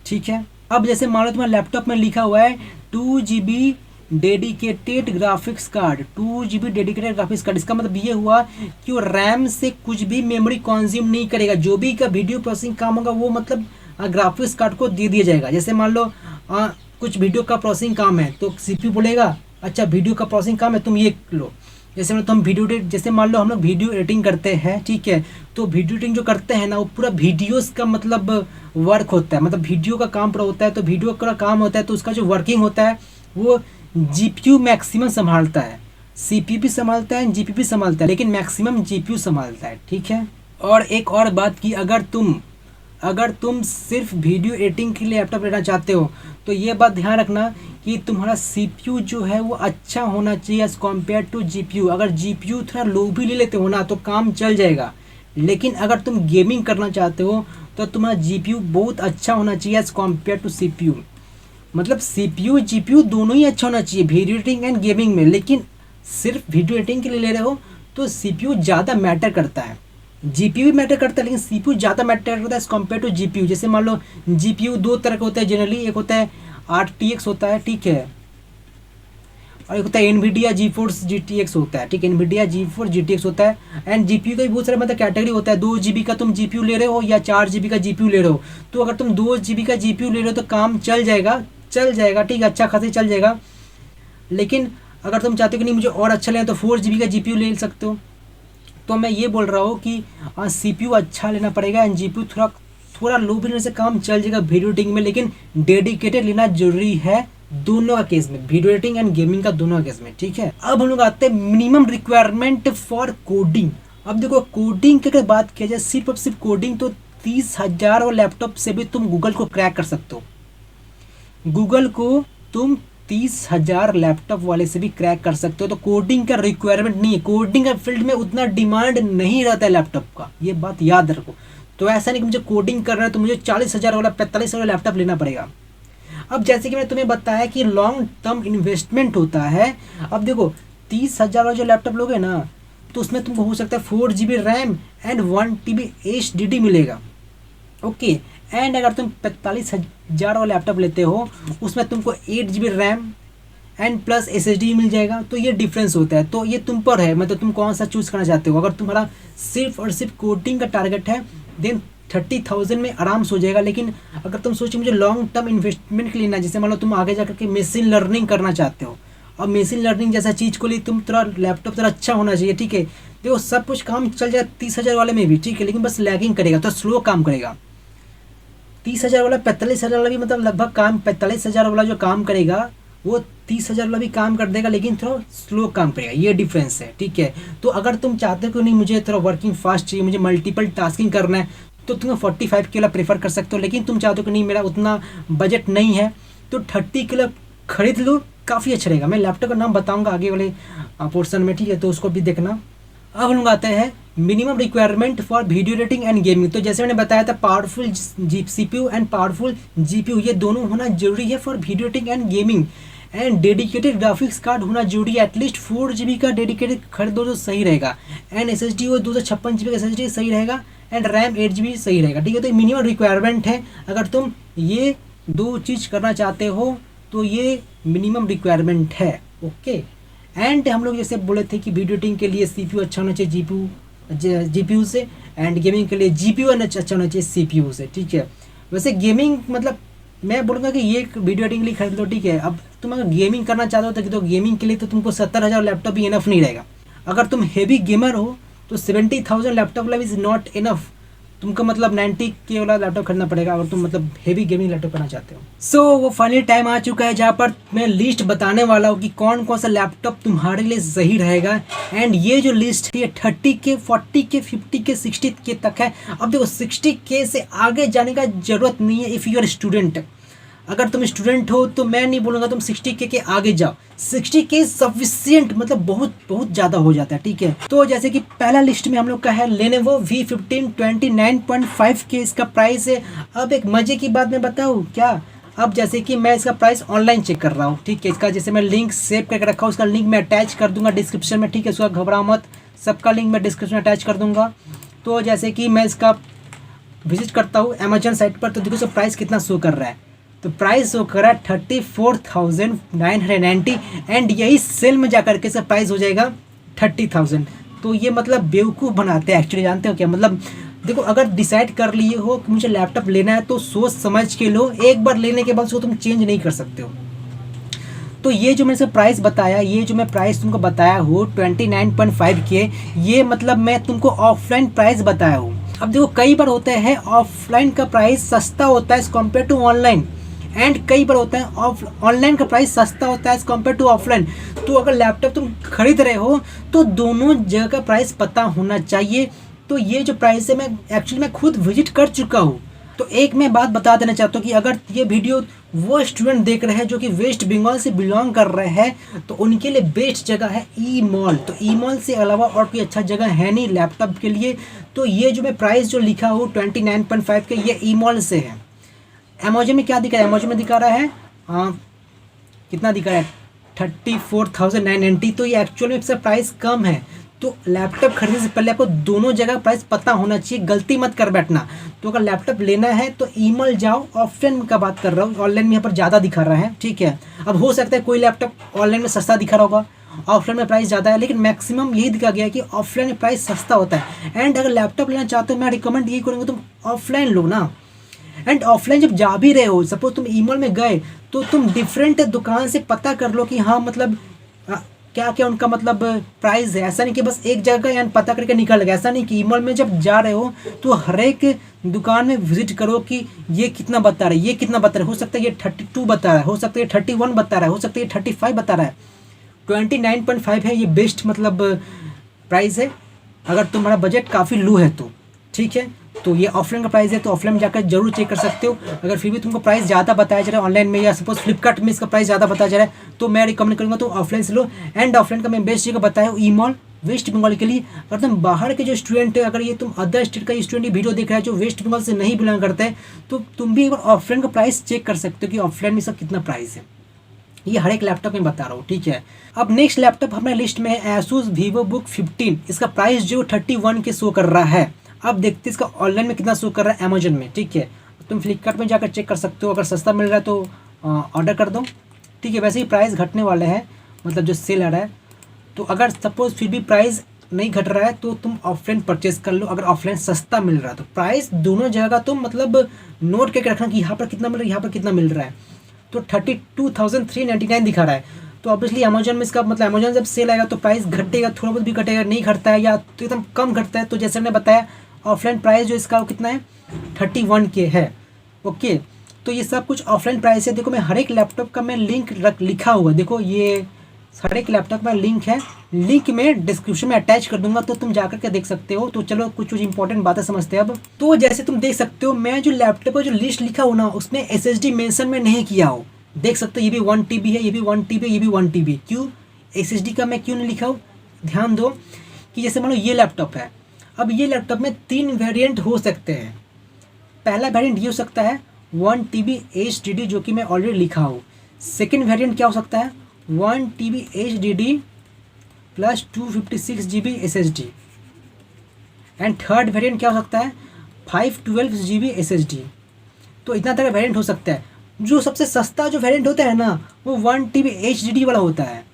ठीक है। अब जैसे मान लो तुम्हारे लैपटॉप में लिखा हुआ है 2GB dedicated graphics card, 2GB dedicated graphics card, इसका मतलब ये हुआ कि वो रैम से कुछ भी मेमोरी कंज्यूम नहीं करेगा, जो भी का वीडियो प्रोसेसिंग काम होगा वो मतलब ग्राफिक्स कार्ड को दे दिया जाएगा। जैसे मान लो कुछ वीडियो का प्रोसेसिंग काम है तो CPU बोलेगा अच्छा वीडियो का प्रोसेसिंग काम है तुम ये लो। जैसे मतलब हम जैसे मान लो हम लोग वीडियो एडिटिंग करते हैं, ठीक है, तो वीडियो एडिटिंग जो करते हैं ना वो पूरा वीडियोस का मतलब वर्क होता है, मतलब वीडियो का काम पूरा होता है। तो वीडियो का काम होता है तो उसका जो वर्किंग होता है वो GPU मैक्सिमम संभालता है, CPU भी संभालता है, GPU भी संभालता है, लेकिन मैक्सिमम GPU संभालता है, ठीक है। और एक और बात कि अगर तुम अगर तुम सिर्फ वीडियो एडिटिंग के लिए लैपटॉप लेना चाहते हो तो ये बात ध्यान रखना कि तुम्हारा CPU जो है वो अच्छा होना चाहिए एज़ कम्पेयर टू GPU। अगर GPU थोड़ा लो भी ले लेते हो ना तो काम चल जाएगा, लेकिन अगर तुम गेमिंग करना चाहते हो तो तुम्हारा GPU बहुत अच्छा होना चाहिए एज़ कम्पेयर टू CPU। मतलब CPU GPU दोनों ही अच्छा होना चाहिए वीडियो एडिटिंग एंड गेमिंग में, लेकिन सिर्फ वीडियो एडिटिंग के लिए ले रहे हो तो CPU ज़्यादा मैटर करता है। GPU भी मैटर करता है लेकिन CPU ज़्यादा मैटर करता है एज़ कम्पेयर टू GPU। जैसे मान लो GPU दो तरह का होता है जनरली, एक होता है RTX होता है, ठीक है, और एक होता है NVIDIA GeForce GTX होता है, ठीक है, NVIDIA GeForce GTX होता है। एंड GPU का भी बहुत सारे मतलब कैटेगरी होता है। 2 GB का तुम GPU ले रहे हो या 4 GB का GPU ले रहे हो, तो अगर तुम 2 GB का GPU ले रहे हो तो काम चल जाएगा, ठीक है, अच्छा खासा चल जाएगा। लेकिन अगर तुम चाहते हो कि नहीं मुझे और अच्छा लेना तो 4 GB का GPU ले सकते हो। तो मैं ये बोल रहा हूँ कि CPU अच्छा लेना पड़ेगा एंड GPU थोड़ा लो भी लेने से काम चल जाएगा वीडियो एडिटिंग में, लेकिन डेडिकेटेड लेना जरूरी है दोनों का केस में, वीडियो एडिटिंग एंड गेमिंग का दोनों का केस में, ठीक है। अब हम लोग आते हैं मिनिमम रिक्वायरमेंट फॉर कोडिंग। अब देखो कोडिंग की अगर बात किया जाए, सिर्फ और सिर्फ कोडिंग तो 30,000 और लैपटॉप से भी तुम गूगल को क्रैक कर सकते हो। गूगल को तुम 30,000 लैपटॉप वाले से भी क्रैक कर सकते हो। तो कोडिंग का रिक्वायरमेंट नहीं है, कोडिंग का फील्ड में उतना डिमांड नहीं रहता है लैपटॉप का, ये बात याद रखो। तो ऐसा नहीं कि मुझे कोडिंग करना है तो मुझे 40,000 वाला 45,000 वाला लैपटॉप लेना पड़ेगा। अब जैसे कि मैंने तुम्हें बताया कि लॉन्ग टर्म इन्वेस्टमेंट होता है। अब देखो 30,000 वाला जो लैपटॉप लोगे ना तो उसमें तुमको हो सकता है 4 GB RAM and 1 TB HDD मिलेगा, ओके। एंड अगर तुम 45,000 वाला लैपटॉप लेते हो उसमें तुमको 8 GB RAM and plus SSD मिल जाएगा। तो ये डिफरेंस होता है, तो ये तुम पर है, मतलब तुम कौन सा चूज़ करना चाहते हो। अगर तुम्हारा सिर्फ और सिर्फ कोडिंग का टारगेट है देन 30,000 में आराम से हो जाएगा। लेकिन अगर तुम सोचो मुझे लॉन्ग टर्म इन्वेस्टमेंट के लिए ना, जैसे मान लो तुम आगे जाकर के मशीन लर्निंग करना चाहते हो, और मशीन लर्निंग जैसा चीज़ को लिए तुम थोड़ा लैपटॉप थोड़ा अच्छा होना चाहिए, ठीक है। देखो सब कुछ काम चल जाए 30,000 वाले में भी, ठीक है, लेकिन बस लैगिंग करेगा, तो स्लो काम करेगा। 30,000 वाला 45,000 वाला भी मतलब लगभग काम 45,000 वाला जो काम करेगा वो 30,000 वाला भी काम कर देगा, लेकिन थोड़ा स्लो काम करेगा, ये डिफरेंस है, ठीक है। तो अगर तुम चाहते हो कि नहीं मुझे थोड़ा वर्किंग फास्ट चाहिए, मुझे मल्टीपल टास्किंग करना है, तो तुम 45 के वाला प्रेफर कर सकते हो। लेकिन तुम चाहते हो कि नहीं मेरा उतना बजट नहीं है तो 30 के लिए खरीद लो, काफ़ी अच्छा रहेगा। मैं लैपटॉप का नाम बताऊँगा आगे वाले पोर्सन में, ठीक है, तो उसको भी देखना। अब हम लोग आते हैं minimum requirement for video editing and gaming. तो जैसे मैंने बताया था powerful CPU and powerful GPU ये दोनों होना जरूरी है for video editing and gaming. And dedicated graphics card होना जरूरी है, एटलीस्ट 4 GB का डेडिकेटेड खरीदो तो सही रहेगा। एंड SSD वो 256 GB का SSD सही रहेगा एंड रैम 8 GB सही रहेगा, ठीक है। तो मिनिमम रिक्वायरमेंट है, अगर तुम ये दो चीज़ करना चाहते हो तो ये मिनिमम रिक्वायरमेंट है, ओके। एंड हम लोग जैसे बोले थे कि वीडियो एडिटिंग के लिए CPU अच्छा होना चाहिए GPU से, एंड गेमिंग के लिए GPU अच्छा होना चाहिए CPU से, ठीक है। वैसे गेमिंग मतलब मैं बोलूँगा कि ये वीडियो एडिटिंग के लिए खरीद लो, ठीक है। अब तुम अगर गेमिंग करना चाहते हो तो गेमिंग के लिए तो तुमको 70,000 लैपटॉप भी इनफ नहीं रहेगा। अगर तुम हेवी गेमर हो तो 70,000 लैपटॉप वाला इज़ नॉट इनफ, तुमको मतलब 90K वाला लैपटॉप खरीदना पड़ेगा अगर तुम मतलब हेवी गेमिंग लैपटॉप करना चाहते हो। सो वो फाइनली टाइम आ चुका है जहाँ पर मैं लिस्ट बताने वाला हूँ कि कौन कौन सा लैपटॉप तुम्हारे लिए सही रहेगा। एंड ये जो लिस्ट है ये 30K 40K 50K 60K तक है। अब देखो 60K से आगे जाने का जरूरत नहीं है इफ़ यू आर स्टूडेंट। अगर तुम स्टूडेंट हो तो मैं नहीं बोलूँगा तुम 60K के आगे जाओ, 60K सफिशियंट मतलब बहुत बहुत ज़्यादा हो जाता है, ठीक है। तो जैसे कि पहला लिस्ट में हम लोग का है Lenovo V15 29.5K इसका प्राइस है। अब एक मज़े की बात मैं बताऊँ क्या, अब जैसे कि मैं इसका प्राइस ऑनलाइन चेक कर रहा हूँ, ठीक है। इसका जैसे मैं लिंक सेव करके रखा हूँ, उसका लिंक मैं अटैच कर दूँगा डिस्क्रिप्शन में, ठीक है। उसका घबरा मत, सबका लिंक मैं डिस्क्रिप्शन में अटैच कर दूँगा। तो जैसे कि मैं इसका विजिट करता हूँ अमेजन साइट पर, तो देखो इसका प्राइस कितना शो कर रहा है। तो प्राइस शो कर रहा है 34,990 एंड यही सेल में जाकर के इसका प्राइस हो जाएगा 30,000। तो ये मतलब बेवकूफ़ बनाते हैं एक्चुअली, जानते हो क्या मतलब। देखो अगर डिसाइड कर लिए हो कि मुझे लैपटॉप लेना है तो सोच समझ के लो, एक बार लेने के बाद उसको तुम चेंज नहीं कर सकते हो। तो ये जो मैंने से प्राइस बताया, ये जो मैं प्राइस तुमको बताया हूँ 29.5K, ये मतलब मैं तुमको ऑफलाइन प्राइस बताया हूँ। अब देखो कई बार होता है ऑफलाइन का प्राइस सस्ता होता है as compare to online, and कई बार होता है ऑनलाइन का प्राइस सस्ता होता है एज कम्पेयर टू ऑफलाइन। तो अगर लैपटॉप तुम खरीद रहे हो तो दोनों जगह का प्राइस पता होना चाहिए। तो ये जो प्राइस है मैं एक्चुअली मैं खुद विजिट कर चुका हूँ, तो एक मैं बात बता देना चाहता हूँ कि अगर ये वीडियो वो स्टूडेंट देख रहे हैं जो कि वेस्ट बंगाल से बिलोंग कर रहे हैं, तो उनके लिए बेस्ट जगह है ई मॉल। तो ई मॉल से अलावा और कोई अच्छा जगह है नहीं लैपटॉप के लिए। तो ये जो मैं प्राइस जो लिखा हूँ 29.5 के, ये ई मॉल से है। अमेजोन में क्या दिखा है, अमेजोन में दिखा रहा है कितना दिखा रहा है 34,990। तो ये एक्चुअल में इसका प्राइस कम है। तो लैपटॉप खरीदने से पहले आपको दोनों जगह प्राइस पता होना चाहिए, गलती मत कर बैठना। तो अगर लैपटॉप लेना है तो ई मॉल जाओ। ऑफलाइन का बात कर रहा हूँ, ऑनलाइन में यहाँ पर ज़्यादा दिखा रहा है, ठीक है। अब हो सकता है कोई लैपटॉप ऑनलाइन में सस्ता दिखा रहा होगा, ऑफलाइन में प्राइस ज़्यादा है, लेकिन मैक्सिमम यही दिखा गया है कि ऑफलाइन में प्राइस सस्ता होता है। एंड अगर लैपटॉप लेना चाहते हो, मैं रिकमेंड यही करूँगा तुम ऑफलाइन लो ना। एंड ऑफलाइन जब जा भी रहे हो, सपोज तुम ई मॉल में गए, तो तुम डिफरेंट दुकान से पता कर लो कि हाँ मतलब क्या क्या उनका मतलब प्राइस है। ऐसा नहीं कि बस एक जगह यानी पता करके निकल गया। ऐसा नहीं कि ई मॉल में जब जा रहे हो तो हर एक दुकान में विजिट करो कि ये कितना बता रहा है, ये कितना बता रहा है। हो सकता है ये 32 बता रहा है, हो सकता है ये 31 बता रहा है, हो सकता है ये 35 बता रहा है। 29.5 है ये बेस्ट मतलब प्राइस है अगर तुम्हारा बजट काफ़ी लो है तो, ठीक है। तो ये ऑफलाइन का प्राइस है, तो ऑफलाइन में जाकर जरूर चेक कर सकते हो। अगर फिर भी तुमको प्राइस ज़्यादा बताया जा रहा है ऑनलाइन में, या सपोज फ्लिपकार्ट में इसका प्राइस ज़्यादा बताया जा रहा है, तो मैं रिकमेंड करूँगा तो ऑफलाइन से लो। एंड ऑफलाइन का मैं बेस्ट जगह बताया ई मॉल वेस्ट बंगाल के लिए। अगर तुम बाहर के जो स्टूडेंट है, अगर ये तुम अदर स्टेट का स्टूडेंट ये वीडियो देख रहा है जो वेस्ट बंगाल से नहीं बिलोंग करता है, तो तुम भी एक बार ऑफलाइन का प्राइस चेक कर सकते हो कि ऑफलाइन में इसका कितना प्राइस है। ये हर एक लैपटॉप में बता रहा हूँ, ठीक है। अब नेक्स्ट लैपटॉप हमारे लिस्ट में है Asus VivoBook 15। इसका प्राइस जो 31 के शो कर रहा है। अब देखते हैं इसका ऑनलाइन में कितना शो कर रहा है अमेजन में, ठीक है। तुम फ्लिपकार्ट में जाकर चेक कर सकते हो, अगर सस्ता मिल रहा है तो ऑर्डर कर दो, ठीक है। वैसे ही प्राइस घटने वाले हैं, मतलब जो सेल आ रहा है। तो अगर सपोज फिर भी प्राइस नहीं घट रहा है तो तुम ऑफलाइन परचेज कर लो, अगर ऑफलाइन सस्ता मिल रहा है तो। प्राइस दोनों जगह का तुम मतलब नोट करके रखना कि यहाँ पर कितना मिल रहा है, यहाँ पर कितना मिल रहा है। तो 32,399 दिखा रहा है। तो ऑब्वियसली अमेजन में इसका मतलब अमेजन जब सेल आएगा तो प्राइस घटेगा, थोड़ा बहुत भी घटेगा, नहीं घटता है या तो एकदम कम घटता है। तो जैसे मैंने बताया ऑफलाइन प्राइस जो इसका वो कितना है 31 के है, ओके। तो ये सब कुछ ऑफलाइन प्राइस है। देखो मैं हर एक लैपटॉप का मैं लिंक लिखा हुआ, देखो ये हर एक लैपटॉप का लिंक है, लिंक में डिस्क्रिप्शन में अटैच कर दूंगा, तो तुम जाकर के देख सकते हो। तो चलो कुछ कुछ इंपॉर्टेंट बातें समझते हैं अब। तो जैसे तुम देख सकते हो, मैं जो लैपटॉप का जो लिस्ट लिखा हो ना, उसमें SSD मेंशन में नहीं किया हो। देख सकते हो ये भी 1 TB है, ये भी 1 TB है, ये भी 1 TB। क्यों SSD का मैं क्यों नहीं लिखा हूँ, ध्यान दो कि जैसे मान लो ये लैपटॉप है। अब ये लैपटॉप में 3 वेरिएंट हो सकते हैं। पहला वेरिएंट ये हो सकता है 1 TB HDD, जो कि मैं ऑलरेडी लिखा हूँ। सेकेंड वेरिएंट क्या हो सकता है 1 TB HDD plus 256 GB SSD। And third variant क्या हो सकता है 512 GB SSD। तो इतना तरह वेरिएंट हो सकता है। जो सबसे सस्ता जो वेरिएंट होता है ना, वो 1 TB HDD वाला होता है।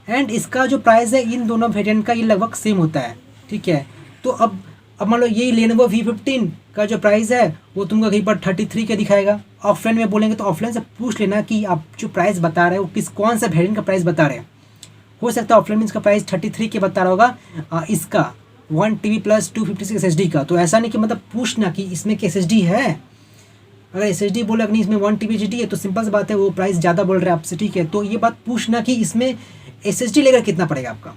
एंड इसका जो प्राइस है इन दोनों वेरिएंट का ये लगभग सेम होता है, ठीक है। तो अब मान लो ये Lenovo V15 का जो प्राइस है वो तुमको कहीं पर 33 के दिखाएगा। ऑफलाइन में बोलेंगे तो ऑफलाइन से पूछ लेना कि आप जो प्राइस बता रहे हो वो कौन सा वेरिएंट का प्राइस बता रहे हैं। हो सकता है ऑफलाइन में इसका प्राइस 33 के बता रहा होगा, इसका 1 TB प्लस 256 SSD का। तो ऐसा नहीं कि मतलब पूछना कि इसमें क्या SSD है। अगर SSD बोले नहीं इसमें 1 TB HDD है तो सिंपल सी बात है, वो प्राइस ज़्यादा बोल रहे हैं आपसे, ठीक है। तो ये बात पूछना कि इसमें SSD लेकर कितना पड़ेगा आपका।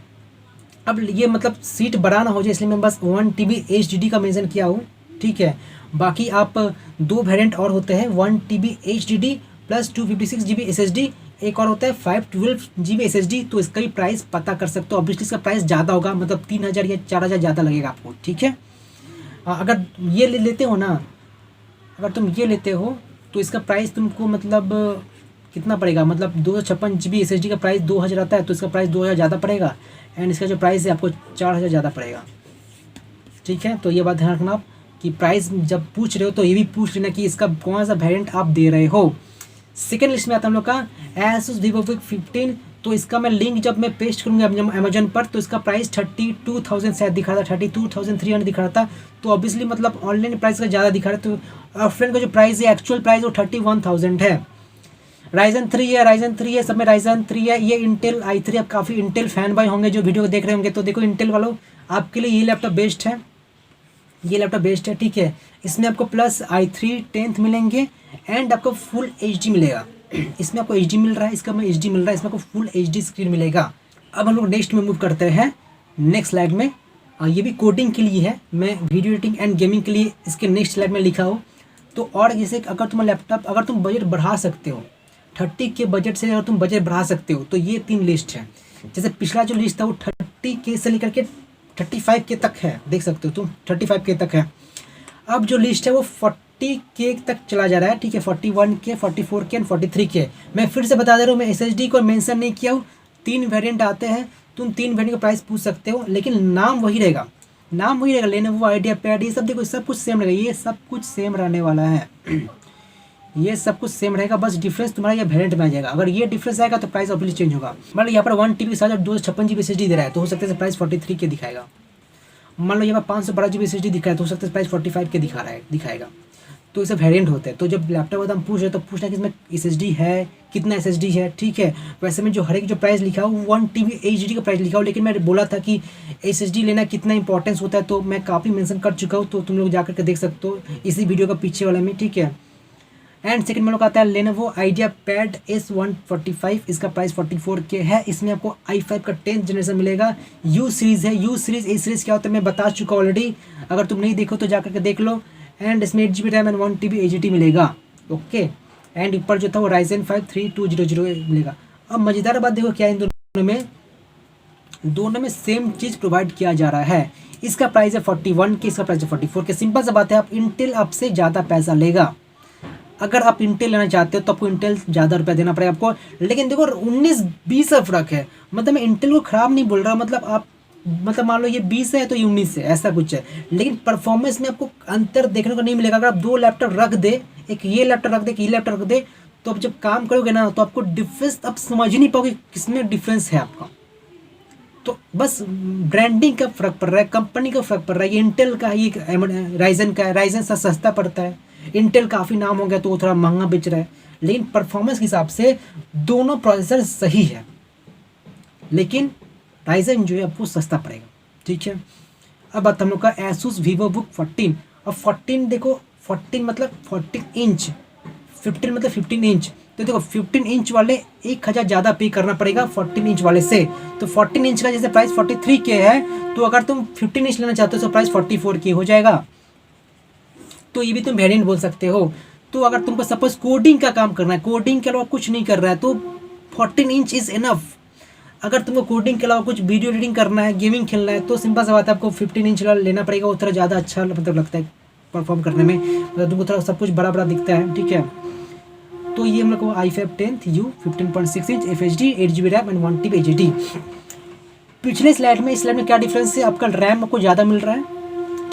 अब ये मतलब सीट बड़ा ना हो जाए, इसलिए मैं बस 1 TB HDD का मेंशन किया हूँ, ठीक है। बाकी आप 2 वेरिएंट और होते हैं 1 TB HDD plus 256 GB SSD, एक और होता है 512 GB SSD। तो इसका भी प्राइस पता कर सकते हो। ऑब्वियसली इसका प्राइस ज़्यादा होगा, मतलब 3,000 या 4,000 ज़्यादा लगेगा आपको, ठीक है। अगर ये लेते हो ना, अगर तुम ये लेते हो तो इसका प्राइस तुमको मतलब कितना पड़ेगा, मतलब 256 GB SSD का प्राइस 2,000 आता है, तो इसका प्राइस 2,000 ज़्यादा पड़ेगा। एंड इसका जो प्राइस है आपको 4,000 ज़्यादा पड़ेगा, ठीक है। तो ये बात ध्यान रखना आप कि प्राइस जब पूछ रहे हो तो ये भी पूछ लेना कि इसका कौन सा वेरिएंट आप दे रहे हो। सेकेंड लिस्ट में आता है हम लोग का Asus VivoBook 15। तो इसका मैं लिंक जब मैं पेस्ट करूँगा अमेजन पर, तो इसका प्राइस 32,000 शायद दिखा रहा था, 32,300 दिखा रहा था। तो ऑब्वियसली मतलब ऑनलाइन प्राइस का ज़्यादा दिखा रहा है, तो ऑफलाइन का जो प्राइस है एक्चुअल प्राइस वो 31,000 है। Ryzen 3 है, Ryzen 3 है, सब में Ryzen 3 है। ये इंटेल i3, आप काफ़ी इंटेल फैन बॉय होंगे जो वीडियो को देख रहे होंगे, तो देखो इंटेल वालों आपके लिए ये लैपटॉप बेस्ट है, ये लैपटॉप बेस्ट है, ठीक है। इसमें आपको प्लस i3 10th मिलेंगे एंड आपको फुल HD मिलेगा। इसमें आपको HD मिल रहा है, इसका में HD मिल रहा है, इसमें आपको फुल HD स्क्रीन मिलेगा। अब हम लोग नेक्स्ट में मूव करते हैं नेक्स्ट स्लाइड में। ये भी कोडिंग के लिए है, मैं वीडियो एडिटिंग एंड गेमिंग के लिए इसके नेक्स्ट स्लाइड में लिखा हूँ। तो और जैसे अगर तुम लैपटॉप, अगर तुम बजट बढ़ा सकते हो 30 के बजट से, अगर तुम बजट बढ़ा सकते हो तो ये 3 लिस्ट है। जैसे पिछला जो लिस्ट था वो 30 के से लेकर के 35 के तक है, देख सकते हो तुम 35 के तक है। अब जो लिस्ट है वो 40 के तक चला जा रहा है, ठीक है, 41 के, 44 के एंड 43 के। मैं फिर से बता दे रहा हूँ, मैं SSD को मेंशन नहीं किया हूँ। 3 वेरिएंट आते हैं, तुम 3 वेरिएंट का प्राइस पूछ सकते हो, लेकिन नाम वही रहेगा, नाम वही रहेगा। लेनोवो आइडियापैड, ये सब देखो सब कुछ सेम रहेगा, ये सब कुछ सेम रहने वाला है। ये सब कुछ सेम रहेगा, बस डिफरेंस तुम्हारा ये वेरिएंट में आ जाएगा। अगर ये डिफरेंस आएगा तो प्राइस ऑब्वियसली चेंज होगा। मतलब यहाँ पर 1 TB के साथ 256 GB SSD दे रहा है, तो हो सकता है प्राइस 43 के दिखाएगा। मान लो यहाँ पर 512 GB SSD दिखा है, तो हो सकता है प्राइस 45 के दिखाएगा। तो ये सब वेरिएंट होते हैं। तो जब लैपटॉप हम पूछ रहे तो पूछना कि इसमें SSD है, कितना SSD है, ठीक है। वैसे में जो हर एक जो प्राइस लिखा हो 1 TB HD का प्राइस लिखा हो, लेकिन मैंने बोला था कि SSD लेना कितना इंपॉर्टेंस होता है, तो मैं काफ़ी मेंशन कर चुका हूँ, तो तुम लोग जाकर के देख सकते हो इसी वीडियो का पीछे वाला में, ठीक है। एंड सेकंड में लोग आता है लेनोवो आइडियापैड S145, इसका प्राइस 44 के है। इसमें आपको i5 का 10th जनरेशन मिलेगा। U सीरीज़ है, U सीरीज़ ए सीरीज़ क्या होता है मैं बता चुका ऑलरेडी, अगर तुम नहीं देखो तो जाकर के देख लो। एंड इसमें 8 GB RAM and 1 TB AGT मिलेगा, ओके। एंड ऊपर जो था वो Ryzen 5 3200 मिलेगा। अब मज़ेदार बात देखो क्या है, इन दोनों में सेम चीज़ प्रोवाइड किया जा रहा है। इसका प्राइस है 41 के, इसका प्राइस है 44 के। सिंपल सा बात है, आप इंटेल आपसे ज़्यादा पैसा लेगा। अगर आप इंटेल लेना चाहते हो तो आपको इंटेल ज़्यादा रुपया देना पड़ेगा आपको। लेकिन देखो 19-20 का फ़र्क है, मतलब मैं इंटेल को ख़राब नहीं बोल रहा, मतलब आप मतलब मान लो ये 20 है तो ये 19 है, ऐसा कुछ है। लेकिन परफॉर्मेंस में आपको अंतर देखने को नहीं मिलेगा। अगर आप 2 लैपटॉप रख दे, एक ये लैपटॉप रख दे, एक ये लैपटॉप रख दे, तो आप जब काम करोगे ना तो आपको डिफरेंस आप समझ ही नहीं पाओगे किसमें डिफरेंस है आपका। तो बस ब्रांडिंग का फ़र्क पड़ रहा है, कंपनी का फ़र्क पड़ रहा है। ये इंटेल का है, ये राइजन का है, राइजन से सस्ता पड़ता है। इंटेल काफ़ी नाम हो गया तो वो थोड़ा महंगा बेच रहा है, लेकिन परफॉर्मेंस के हिसाब से दोनों प्रोसेसर सही है, लेकिन राइजन जो है आपको सस्ता पड़ेगा, ठीक है। अब बात हम लोग का Asus VivoBook 14। अब 14 देखो, 14 मतलब 14 इंच, 15 मतलब 15 इंच। तो देखो 15 इंच वाले 1000 ज़्यादा पे करना पड़ेगा 14 इंच वाले से। तो 14 इंच का जैसे प्राइस 43 के है, तो अगर तुम 15 इंच लेना चाहते हो तो प्राइस 44 के हो जाएगा। तो ये भी तुम वेरिएंट बोल सकते हो। तो अगर तुमको सपोज कोडिंग का काम करना है, कोडिंग के अलावा कुछ नहीं कर रहा है, तो 14 इंच इज़ इनफ। अगर तुमको कोडिंग के अलावा कुछ वीडियो एडिटिंग करना है, गेमिंग खेलना है, तो सिंपल सा बात है आपको 15 इंच वाला लेना पड़ेगा। वो थोड़ा ज़्यादा अच्छा मतलब लगता है परफॉर्म करने में, मतलब तुमको थोड़ा सब कुछ बड़ा बड़ा दिखता है, ठीक है। तो ये हम लोग को i5 10th U 15.6 inch FHD 8 GB RAM and 1 TB AGT। पिछले स्लाइड में इस स्लाइड में क्या डिफरेंस है, आपका रैम आपको ज़्यादा मिल रहा है,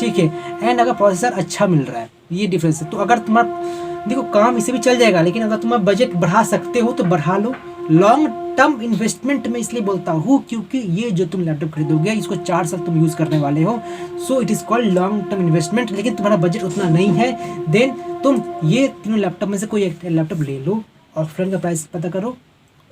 ठीक है, एंड अगर प्रोसेसर अच्छा मिल रहा है, ये डिफरेंस है। तो अगर तुम्हारा देखो काम इसे भी चल जाएगा, लेकिन अगर तुम्हारा बजट बढ़ा सकते हो तो बढ़ा लो। लॉन्ग टर्म इन्वेस्टमेंट में इसलिए बोलता हूँ क्योंकि ये जो तुम लैपटॉप खरीदोगे इसको 4 साल तुम यूज़ करने वाले हो, so it is called long term investment. लेकिन तुम्हारा बजट उतना नहीं है, देन तुम ये तीनों लैपटॉप में से कोई एक लैपटॉप ले लो। ऑफलाइन का प्राइस पता करो,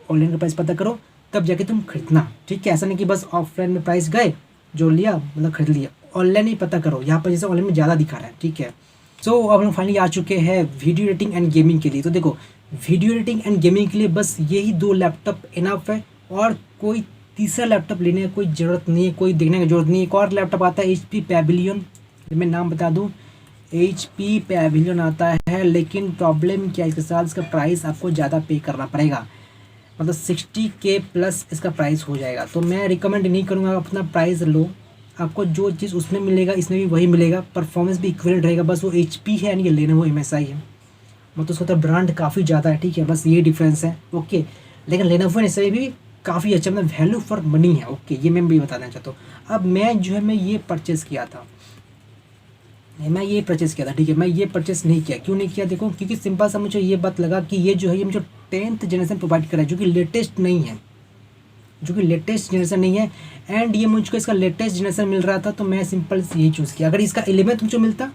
ऑनलाइन का प्राइस पता करो, तब जाके तुम खरीदना, ठीक है। ऐसा नहीं कि बस ऑफलाइन में प्राइस गए जो लिया मतलब खरीद लिया, ऑनलाइन ही पता करो। यहाँ पर जैसे ऑनलाइन में ज़्यादा दिखा रहा है, ठीक है। सो अब हम फाइनली आ चुके हैं वीडियो एडिटिंग एंड गेमिंग के लिए। तो देखो वीडियो एडिटिंग एंड गेमिंग के लिए बस यही 2 लैपटॉप इनफ है, और कोई तीसरा लैपटॉप लेने की कोई ज़रूरत नहीं है, कोई देखने की ज़रूरत नहीं है। एक और लैपटॉप आता है HP पवेलियन, मैं नाम बता दूँ, HP पवेलियन आता है, लेकिन प्रॉब्लम क्या है इसके साथ, इसका प्राइस आपको ज़्यादा पे करना पड़ेगा, मतलब 60K प्लस इसका प्राइस हो जाएगा। तो मैं रिकमेंड नहीं करूँगा, अपना प्राइस लो, आपको जो चीज़ उसमें मिलेगा इसमें भी वही मिलेगा, परफॉर्मेंस भी इक्वलेंट रहेगा। बस वो HP है, ये लेनोवो MSI है, मतलब उसका तो ब्रांड काफ़ी ज़्यादा है, ठीक है, बस ये डिफरेंस है, ओके। लेकिन लेनोवो MSI भी काफ़ी अच्छा, मतलब वैल्यू फॉर मनी है, ओके, ये मैं भी बताना चाहता हूँ। अब मैं जो है मैं ये परचेज़ किया था, ठीक है। मैं ये परचेस नहीं किया, क्यों नहीं किया देखो, क्योंकि सिंपल सा मुझे ये बात लगा कि ये जो है ये मुझे 10th जनरेशन प्रोवाइड करा है, जो कि लेटेस्ट नहीं है, एंड ये मुझको इसका लेटेस्ट जनरेशन मिल रहा था, तो मैं सिंपल से यही चूज़ किया। अगर इसका 11th मुझे मिलता,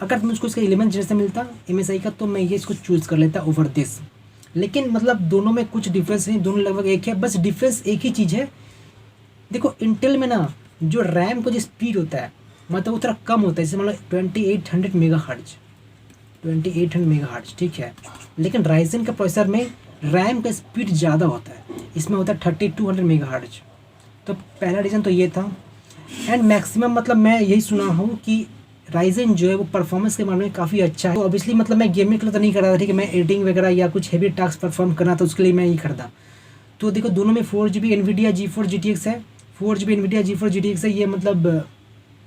अगर मुझको इसका 11th जनरेशन मिलता MSI का, तो मैं ये इसको चूज़ कर लेता ओवर दिस। लेकिन मतलब दोनों में कुछ डिफरेंस नहीं, दोनों लगभग एक है, बस डिफरेंस एक ही चीज़ है। देखो इंटेल में ना जो रैम का जो स्पीड होता है मतलब वो थोड़ा कम होता है, जैसे मतलब 2800 मेगाहर्ट्ज, ठीक है। लेकिन राइजन का प्रोसेसर में रैम का स्पीड ज़्यादा होता है, इसमें होता है 3200 मेगाहर्ट्ज। तो पहला रीज़न तो ये था। एंड मैक्सिमम मतलब मैं यही सुना हूँ कि राइजन जो है वो परफॉर्मेंस के मामले में काफ़ी अच्छा है। तो ऑब्वियसली मतलब मैं गेमिंग के लिए तो नहीं कर रहा था, ठीक है, मैं एडिटिंग वगैरह या कुछ हैवी टास्क परफॉर्म करना था उसके लिए मैं ये करता। तो देखो दोनों में 4GB NVIDIA GeForce GTX है, 4GB NVIDIA GeForce GTX है। ये मतलब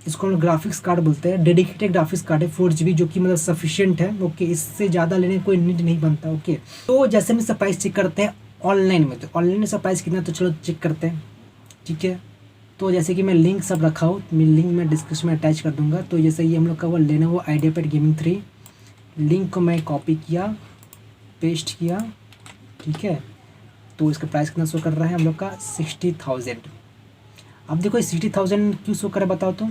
इसको हम ग्राफिक्स कार्ड बोलते हैं, डेडिकेटेड ग्राफिक्स कार्ड है 4GB, जो कि मतलब सफिशिएंट है। ओके, इससे ज़्यादा लेने कोई नीड नहीं बनता। ओके, तो जैसे हम इसका प्राइस चेक करते हैं ऑनलाइन में, तो ऑनलाइन में इसका प्राइस कितना, तो चलो चेक करते हैं, ठीक है। तो जैसे कि मैं लिंक सब रखा हूँ, मैं लिंक में डिस्क्रिप्शन में अटैच कर दूंगा। तो जैसे ये हम लोग का वो लेनोवो आइडियापैड गेमिंग 3, लिंक को मैं कॉपी किया, पेस्ट किया, ठीक है। तो इसका प्राइस कितना शो कर रहा है हम लोग का 60,000। अब देखो 60,000 क्यों शो कर रहा है बताओ, तो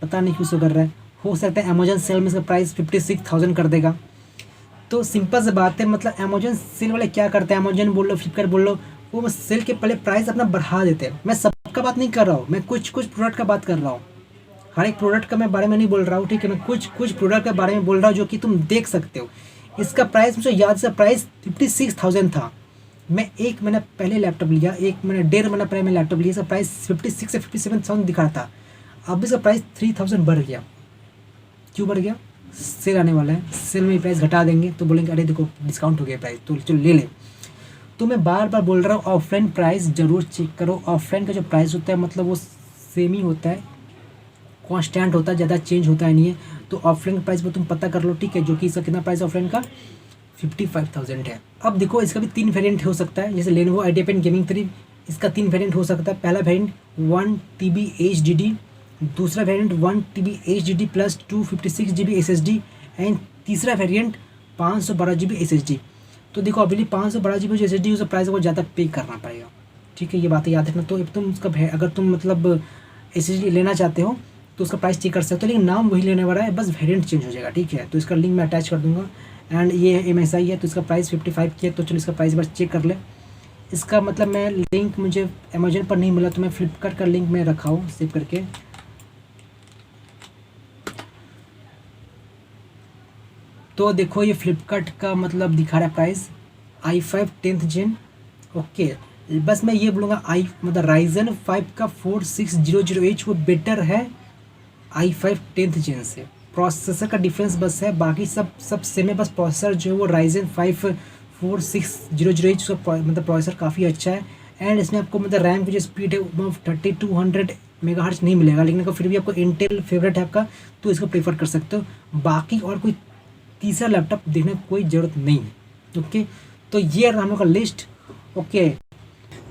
पता नहीं क्यों शो कर रहा है। हो सकता है अमेजन सेल में इसका प्राइस 56,000 कर देगा। तो सिंपल सी बात है, मतलब अमेजन सेल वाले क्या करते हैं, अमेजन बोल लो, फ्लिपकार्ट बोल लो, वो सेल के पहले प्राइस अपना बढ़ा देते हैं। मैं सबका बात नहीं कर रहा हूँ, मैं कुछ प्रोडक्ट का बात कर रहा हूँ। हर एक प्रोडक्ट का मैं बारे में नहीं बोल रहा हूँ, ठीक है। मैं कुछ प्रोडक्ट के बारे में बोल रहा हूँ जो कि तुम देख सकते हो। इसका प्राइस मुझे याद से प्राइस 56,000 था। मैं 1 महीना पहले लैपटॉप लिया, 1 महीना पहले मैं लैपटॉप लिया, इसका प्राइस 56 से 57,000 दिखा था। अब इसका प्राइस 3,000 बढ़ गया। क्यों बढ़ गया? सेल आने वाला है, सेल में प्राइस घटा देंगे तो बोलेंगे अरे देखो डिस्काउंट हो गया प्राइस, तो चलो ले ले। तो मैं बार बार बोल रहा हूँ ऑफलाइन प्राइस ज़रूर चेक करो। ऑफलाइन का जो प्राइस होता है मतलब वो सेम ही होता है, कांस्टेंट होता है, ज़्यादा चेंज होता है नहीं है। तो ऑफलाइन प्राइस वो तुम पता कर लो, ठीक है। जो कि इसका कितना प्राइस ऑफलाइन का 55,000 है। अब देखो इसका भी 3 वेरिएंट हो सकता है, जैसे लेनोवो आइडियापैड गेमिंग 3, इसका 3 वेरिएंट हो सकता है। पहला वेरिएंट 1TB HDD, दूसरा variant 1TB HDD plus 256GB SSD and तीसरा वेरिएंट 512GB SSD। तो देखो अभी 512GB जो SSD उसका प्राइस को ज़्यादा पे करना पड़ेगा, ठीक है। ये बातें याद रखना। तो तुम उसका अगर तुम मतलब SSD लेना चाहते हो तो उसका प्राइस चेक कर सकते हो, लेकिन नाम वही लेने वाला है, बस वेरिएंट चेंज हो जाएगा, ठीक है। तो इसका लिंक मैं अटैच कर दूंगा। एंड ये MSI है तो इसका प्राइस 55 किया। तो चलो इसका प्राइस बस चेक कर ले। इसका मतलब मैं लिंक मुझे अमेजन पर नहीं मिला तो मैं फ्लिपकार्ट का लिंक में रखा हूँ सेव करके। तो देखो ये फ्लिपकार्ट का मतलब दिखा रहा है प्राइस i5 10th जेन। ओके, बस मैं ये बोलूँगा मतलब राइजन 5 का 4600H वो बेटर है i5 10th जेन से। प्रोसेसर का डिफरेंस बस है, बाकी सब सेम है, बस प्रोसेसर जो है वो राइजन 5 4600H का मतलब प्रोसेसर काफ़ी अच्छा है। एंड इसमें आपको मतलब रैम की जो स्पीड है वो 3200 मेगाहर्ट्ज़ नहीं मिलेगा, लेकिन अगर फिर भी आपको इंटेल फेवरेट है आपका तो इसको प्रेफर कर सकते हो। बाकी और कोई तीसरा लैपटॉप देखने की कोई ज़रूरत नहीं है। ओके, तो ये रहा हम लोग का लिस्ट। ओके,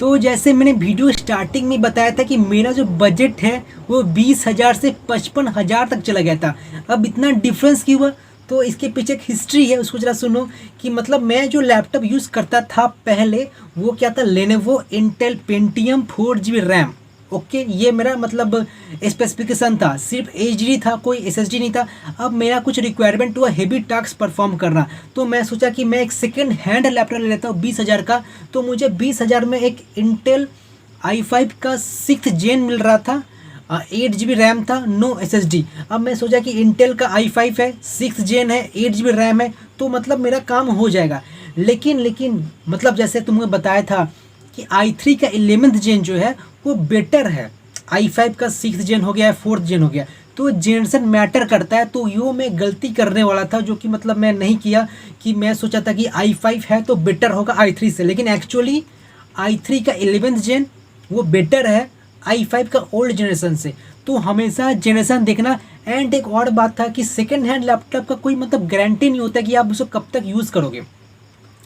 तो जैसे मैंने वीडियो स्टार्टिंग में बताया था कि मेरा जो बजट है वो 20,000 से 55,000 तक चला गया था। अब इतना डिफरेंस क्यों हुआ, तो इसके पीछे एक हिस्ट्री है, उसको जरा सुनो। कि मतलब मैं जो लैपटॉप यूज़ करता था पहले वो क्या था, Lenovo Intel Pentium 4GB RAM. Okay, ये मेरा मतलब स्पेसिफिकेशन था, सिर्फ HDD था, कोई SSD नहीं था। अब मेरा कुछ रिक्वायरमेंट हुआ हेवी टास्क परफॉर्म करना, तो मैं सोचा कि मैं एक सेकेंड हैंड लैपटॉप ले लेता हूँ 20,000 का। तो मुझे 20,000 में एक इंटेल i5 का 6th जेन मिल रहा था, 8GB रैम था, नो SSD। अब मैं सोचा कि इंटेल का i5 है, 6th जेन है, 8GB रैम है, तो मतलब मेरा काम हो जाएगा। लेकिन मतलब जैसे तुमने बताया था कि i3 का 11th जेन जो है वो बेटर है। i5 का 6th जेन हो गया है, 4th जेन हो गया, तो जेनरेशन मैटर करता है। तो यो मैं गलती करने वाला था, जो कि मतलब मैं नहीं किया। कि मैं सोचा था कि i5 है तो बेटर होगा i3 से, लेकिन एक्चुअली i3 का 11th जेन वो बेटर है i5 का ओल्ड जनरेशन से। तो हमेशा जनरेशन देखना। एंड एक और बात था कि सेकेंड हैंड लैपटॉप का कोई मतलब गारंटी नहीं होता कि आप उसको कब तक यूज़ करोगे।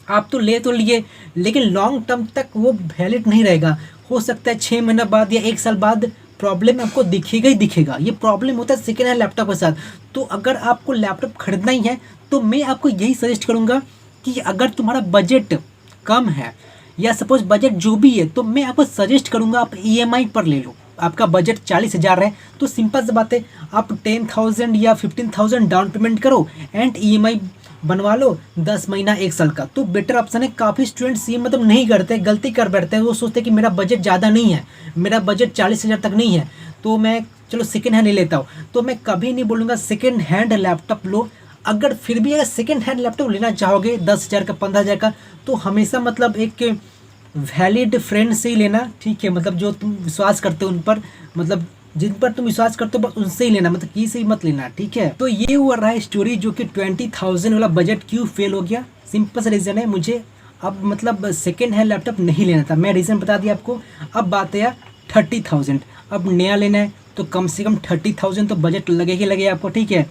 आप तो ले तो लिए, लेकिन लॉन्ग टर्म तक वो वैलिड नहीं रहेगा। हो सकता है 6 महीना बाद या 1 साल बाद प्रॉब्लम आपको दिखेगा ही दिखेगा। ये प्रॉब्लम होता है सेकेंड हैंड लैपटॉप के साथ। तो अगर आपको लैपटॉप खरीदना ही है तो मैं आपको यही सजेस्ट करूँगा कि अगर तुम्हारा बजट कम है या सपोज बजट जो भी है, तो मैं आपको सजेस्ट करूँगा आप EMI पर ले लो। आपका बजट 40,000 है तो सिंपल सी बात है, आप 10,000 या 15,000 डाउन पेमेंट करो एंड EMI बनवा लो 10 महीना 1 साल का, तो बेटर ऑप्शन है। काफ़ी स्टूडेंट्स ये मतलब नहीं करते, गलती कर बैठते हैं। वो सोचते हैं कि मेरा बजट ज़्यादा नहीं है, मेरा बजट 40,000 तक नहीं है, तो मैं चलो सेकेंड हैंड ले लेता हूँ। तो मैं कभी नहीं बोलूँगा सेकेंड हैंड लैपटॉप लो। अगर फिर भी अगर सेकेंड हैंड लैपटॉप लेना चाहोगे 10,000 का 15,000 का, तो हमेशा मतलब एक वैलिड फ्रेंड से ही लेना, ठीक है। मतलब जो तुम विश्वास करते हो उन पर, मतलब जिन पर तुम विश्वास करते हो बस उनसे ही लेना, मतलब किसी से भी मत लेना, ठीक है। तो ये हुआ रहा स्टोरी जो कि 20,000 वाला बजट क्यों फेल हो गया। सिंपल सा रीज़न है, मुझे अब मतलब सेकेंड हैंड लैपटॉप नहीं लेना था, मैं रीज़न बता दिया आपको। अब बात है 30,000, अब नया लेना है तो कम से कम 30,000 तो बजट लगे ही लगे आपको, ठीक है।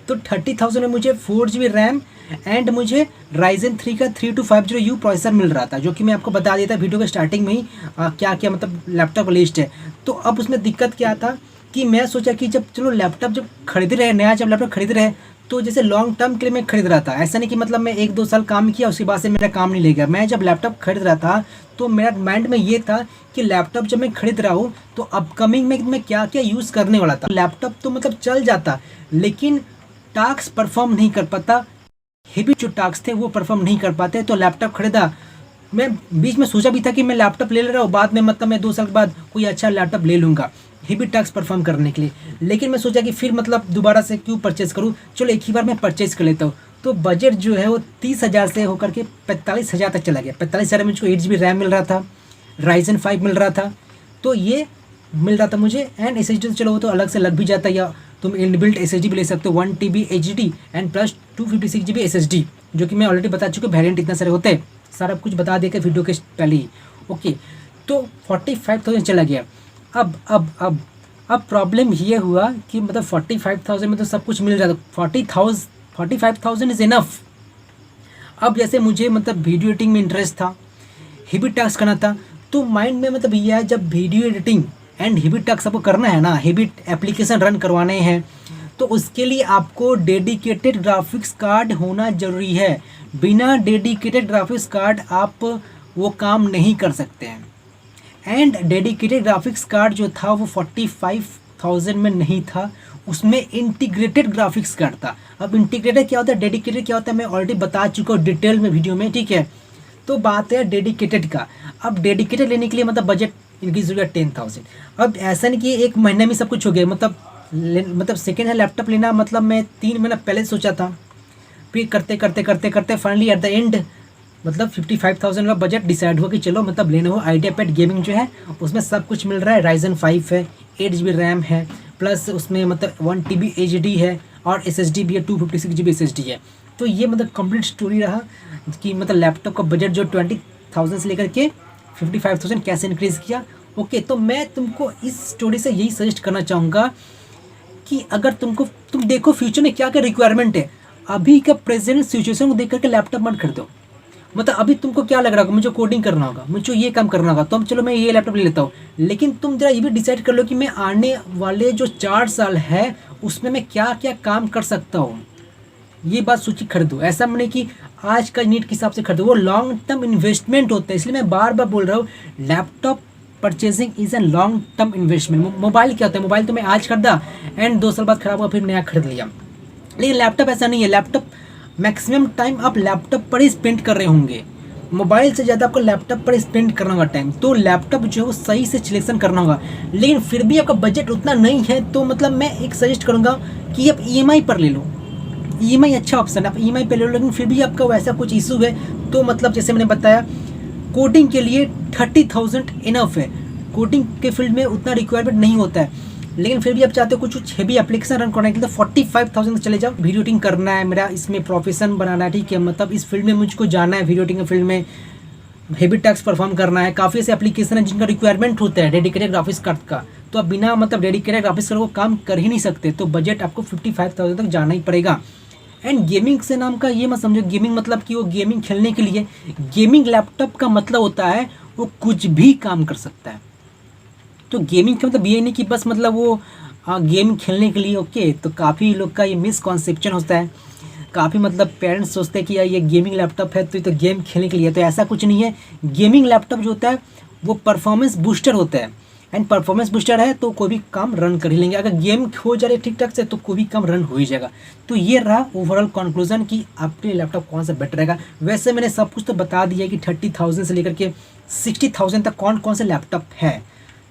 तो 30,000 में मुझे 4 GB रैम एंड मुझे Ryzen 3 का 3250U प्रोसेसर मिल रहा था, जो कि मैं आपको बता दिया था वीडियो के स्टार्टिंग में ही क्या क्या मतलब लैपटॉप लिस्ट है। तो अब उसमें दिक्कत क्या था कि मैं सोचा कि जब चलो लैपटॉप जब खरीद रहे, नया जब लैपटॉप खरीद रहे, तो जैसे लॉन्ग टर्म के लिए मैं खरीद रहा था, ऐसा नहीं कि मतलब मैं 1-2 साल काम किया उसके बाद से मेरा काम नहीं ले गया। मैं जब लैपटॉप खरीद रहा था तो मेरा माइंड में ये था कि लैपटॉप जब मैं खरीद रहा हूँ तो अपकमिंग में मैं क्या क्या यूज़ करने वाला था। लैपटॉप तो मतलब चल जाता लेकिन टास्क परफॉर्म नहीं कर पाता, हेवी जो टास्क थे वो परफॉर्म नहीं कर पाते, तो लैपटॉप खरीदा। मैं बीच में सोचा भी था कि मैं लैपटॉप ले रहा हूँ, बाद में मतलब मैं 2 साल के बाद कोई अच्छा लैपटॉप ले लूँगा हेवी टास्क परफॉर्म करने के लिए। लेकिन मैं सोचा कि फिर मतलब दोबारा से क्यों परचेज़ करूँ, चलो एक ही बार मैं परचेज़ कर लेता हूँ। तो बजट जो है वो 30,000 से होकर के 45,000 तक चला गया। 45,000 में मुझको 8 GB रैम मिल रहा था, Ryzen 5 मिल रहा था, तो ये मिल रहा था मुझे। एंड एस तो चलो वो तो अलग से लग भी जाता है, या तुम इनबिल्ट एस भी ले सकते हो 1 TB HD and plus 256 GB SSD, जो कि मैं ऑलरेडी बता चुका हूँ वेरिएंट इतना सारे होते हैं, सारा कुछ बता देकर वीडियो के पहले ही। ओके, तो 45,000 चला गया। अब प्रॉब्लम ये हुआ कि मतलब 45,000 में तो सब कुछ मिल रहा था, 45,000 इज़ इनफ। अब जैसे मुझे मतलब वीडियो एडिटिंग में इंटरेस्ट था, हेवी टास्क करना था, तो माइंड में मतलब ये है जब video editing and heavy task सबको करना है ना, हेवी एप्लीकेशन रन करवाने हैं, तो उसके लिए आपको डेडिकेटेड ग्राफिक्स कार्ड होना ज़रूरी है। बिना डेडिकेटेड ग्राफिक्स कार्ड आप वो काम नहीं कर सकते हैं। एंड डेडिकेटेड ग्राफिक्स कार्ड जो था वो 45,000 में नहीं था, उसमें इंटीग्रेटेड ग्राफिक्स कार्ड था। अब इंटीग्रेटेड क्या होता है, डेडिकेटेड क्या होता है, मैं ऑलरेडी बता चुका हूँ डिटेल में वीडियो में, ठीक है। तो बात है डेडिकेटेड का। अब डेडिकेटेड लेने के लिए मतलब बजट इंक्रीज हो गया 10,000। अब ऐसा नहीं कि एक महीने में सब कुछ हो गया, मतलब सेकेंड हैंड लैपटॉप लेना मतलब मैं 3 महीना पहले सोचा था, फिर करते करते करते करते फाइनली एट द एंड मतलब 55,000 का बजट डिसाइड हुआ कि चलो मतलब लेने हो आइडिया पैड गेमिंग जो है उसमें सब कुछ मिल रहा है। Ryzen 5 है, 8 GB रैम है, प्लस उसमें मतलब 1 TB HD है और SSD भी है, 256 GB SSD है। तो ये मतलब कंप्लीट स्टोरी रहा कि मतलब लैपटॉप का बजट जो 20,000 से लेकर के 55,000 कैसे इंक्रीज़ किया। ओके, तो मैं तुमको इस स्टोरी से यही सजेस्ट करना चाहूँगा कि अगर तुम देखो फ्यूचर में क्या क्या रिक्वायरमेंट है, अभी का प्रेजेंट सिचुएशन को देख करके लैपटॉप मत खरीदो। मतलब अभी तुमको क्या लग रहा होगा, मुझे कोडिंग करना होगा, मुझे ये काम करना होगा, तो चलो मैं ये लैपटॉप ले लेता हूँ। लेकिन तुम जरा ये भी डिसाइड कर लो कि मैं आने वाले जो 4 साल है उसमें मैं क्या क्या काम कर सकता हूँ, ये बात सोच के खरीदो। ऐसा मैंने कि आज का नीड के हिसाब से खरीदो, वो लॉन्ग टर्म इन्वेस्टमेंट होता है। इसलिए मैं बार बार बोल रहा हूँ laptop purchasing is a long term investment. Mobile क्या होता है, मोबाइल तो मैं आज खरीदा एंड 2 साल बाद खराब हुआ फिर नया खरीद लिया, लेकिन लैपटॉप ऐसा नहीं है। लैपटॉप मैक्सिमम टाइम आप लैपटॉप पर ही स्पेंड कर रहे होंगे, मोबाइल से ज़्यादा आपको लैपटॉप पर स्पेंड करना होगा टाइम। तो लैपटॉप जो है वो सही से सिलेक्शन करना होगा। लेकिन फिर भी आपका बजट उतना नहीं है तो मतलब मैं एक सजेस्ट करूँगा कि आप EMI पर ले लो। EMI अच्छा ऑप्शन है, आप EMI पे ले लो। लेकिन फिर भी आपका वैसा कुछ इशू है तो मतलब जैसे मैंने बताया कोडिंग के लिए 30,000 इनफ है। कोडिंग के फील्ड में उतना रिक्वायरमेंट नहीं होता है, लेकिन फिर भी आप चाहते हो कुछ हेवी एप्लीकेशन रन करने के लिए तो 45,000 चले जाओ। वीडियो एडिटिंग करना है, मेरा इसमें प्रोफेशन बनाना है, ठीक है, मतलब इस फील्ड में मुझको जाना है, वीडियो एडिटिंग फील्ड में हेवी टास्क परफॉर्म करना है। काफ़ी ऐसे एप्लीकेशन है जिनका रिक्वायरमेंट होता है डेडिकेटेड ग्राफिक्स कार्ड का, तो आप बिना मतलब डेडिकेटेड ग्राफिक्स कार्ड को काम कर ही नहीं सकते। तो बजट आपको 55,000 तक जाना ही पड़ेगा। एंड गेमिंग से नाम का ये मत समझो गेमिंग मतलब कि वो गेमिंग खेलने के लिए। गेमिंग लैपटॉप का मतलब होता है वो कुछ भी काम कर सकता है। तो गेमिंग का मतलब ये नहीं कि बस मतलब वो गेम खेलने के लिए। ओके, तो काफ़ी लोग का ये मिसकॉन्सेप्शन होता है, काफ़ी मतलब पेरेंट्स सोचते हैं कि यार ये गेमिंग लैपटॉप है तो ये तो गेम खेलने के लिए, तो ऐसा कुछ नहीं है। गेमिंग लैपटॉप जो होता है वो परफॉर्मेंस बूस्टर होता है, एंड परफॉर्मेंस बूस्टर है तो कोई भी काम रन कर ही लेंगे। अगर गेम हो जा रही ठीक ठाक से तो कोई भी काम रन हो ही जाएगा। तो ये रहा ओवरऑल कंक्लूजन कि आपके लैपटॉप कौन सा बेटर रहेगा। वैसे मैंने सब कुछ तो बता दिया कि 30,000 से लेकर के 60,000 तक कौन कौन से लैपटॉप है।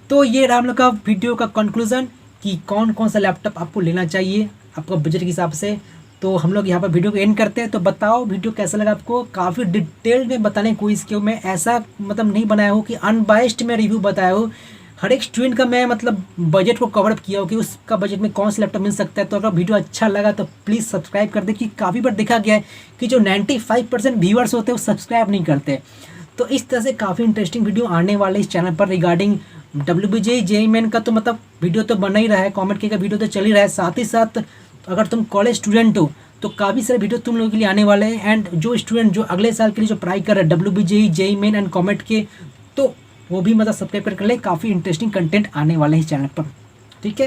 तो ये रहा हम लोग का वीडियो का कंक्लूजन कि कौन कौन सा लैपटॉप आपको लेना चाहिए आपका बजट के हिसाब से। तो हम लोग यहाँ पर वीडियो को एंड करते हैं। तो बताओ वीडियो कैसा लगा आपको। काफ़ी डिटेल में बताने की कोशिश की मैं ऐसा मतलब नहीं बनाया हूँ कि अनबाइस्ड में रिव्यू बताया हूँ। हर एक स्टूडेंट का मैं मतलब बजट को कवर अप किया हो कि उसका बजट में कौन सा लैपटॉप मिल सकता है। तो अगर वीडियो अच्छा लगा तो प्लीज़ सब्सक्राइब कर दे, कि काफ़ी बार देखा गया है कि जो 95% व्यूअर्स होते हैं वो सब्सक्राइब नहीं करते। तो इस तरह से काफ़ी इंटरेस्टिंग वीडियो आने वाले इस चैनल पर रिगार्डिंग WBJ जेईई मेन का। तो मतलब वीडियो तो बना ही रहा है, कमेंट के वीडियो तो चल ही रहा है, साथ ही साथ अगर तुम कॉलेज स्टूडेंट हो तो काफ़ी सारे वीडियो तुम लोगों के लिए आने वाले हैं। एंड जो स्टूडेंट जो अगले साल के लिए जो पढ़ाई कर रहे हैं WBJ JEE main and comet के, तो वो भी मतलब सब्सक्राइब कर ले, काफ़ी इंटरेस्टिंग कंटेंट आने वाले हैं इस चैनल पर।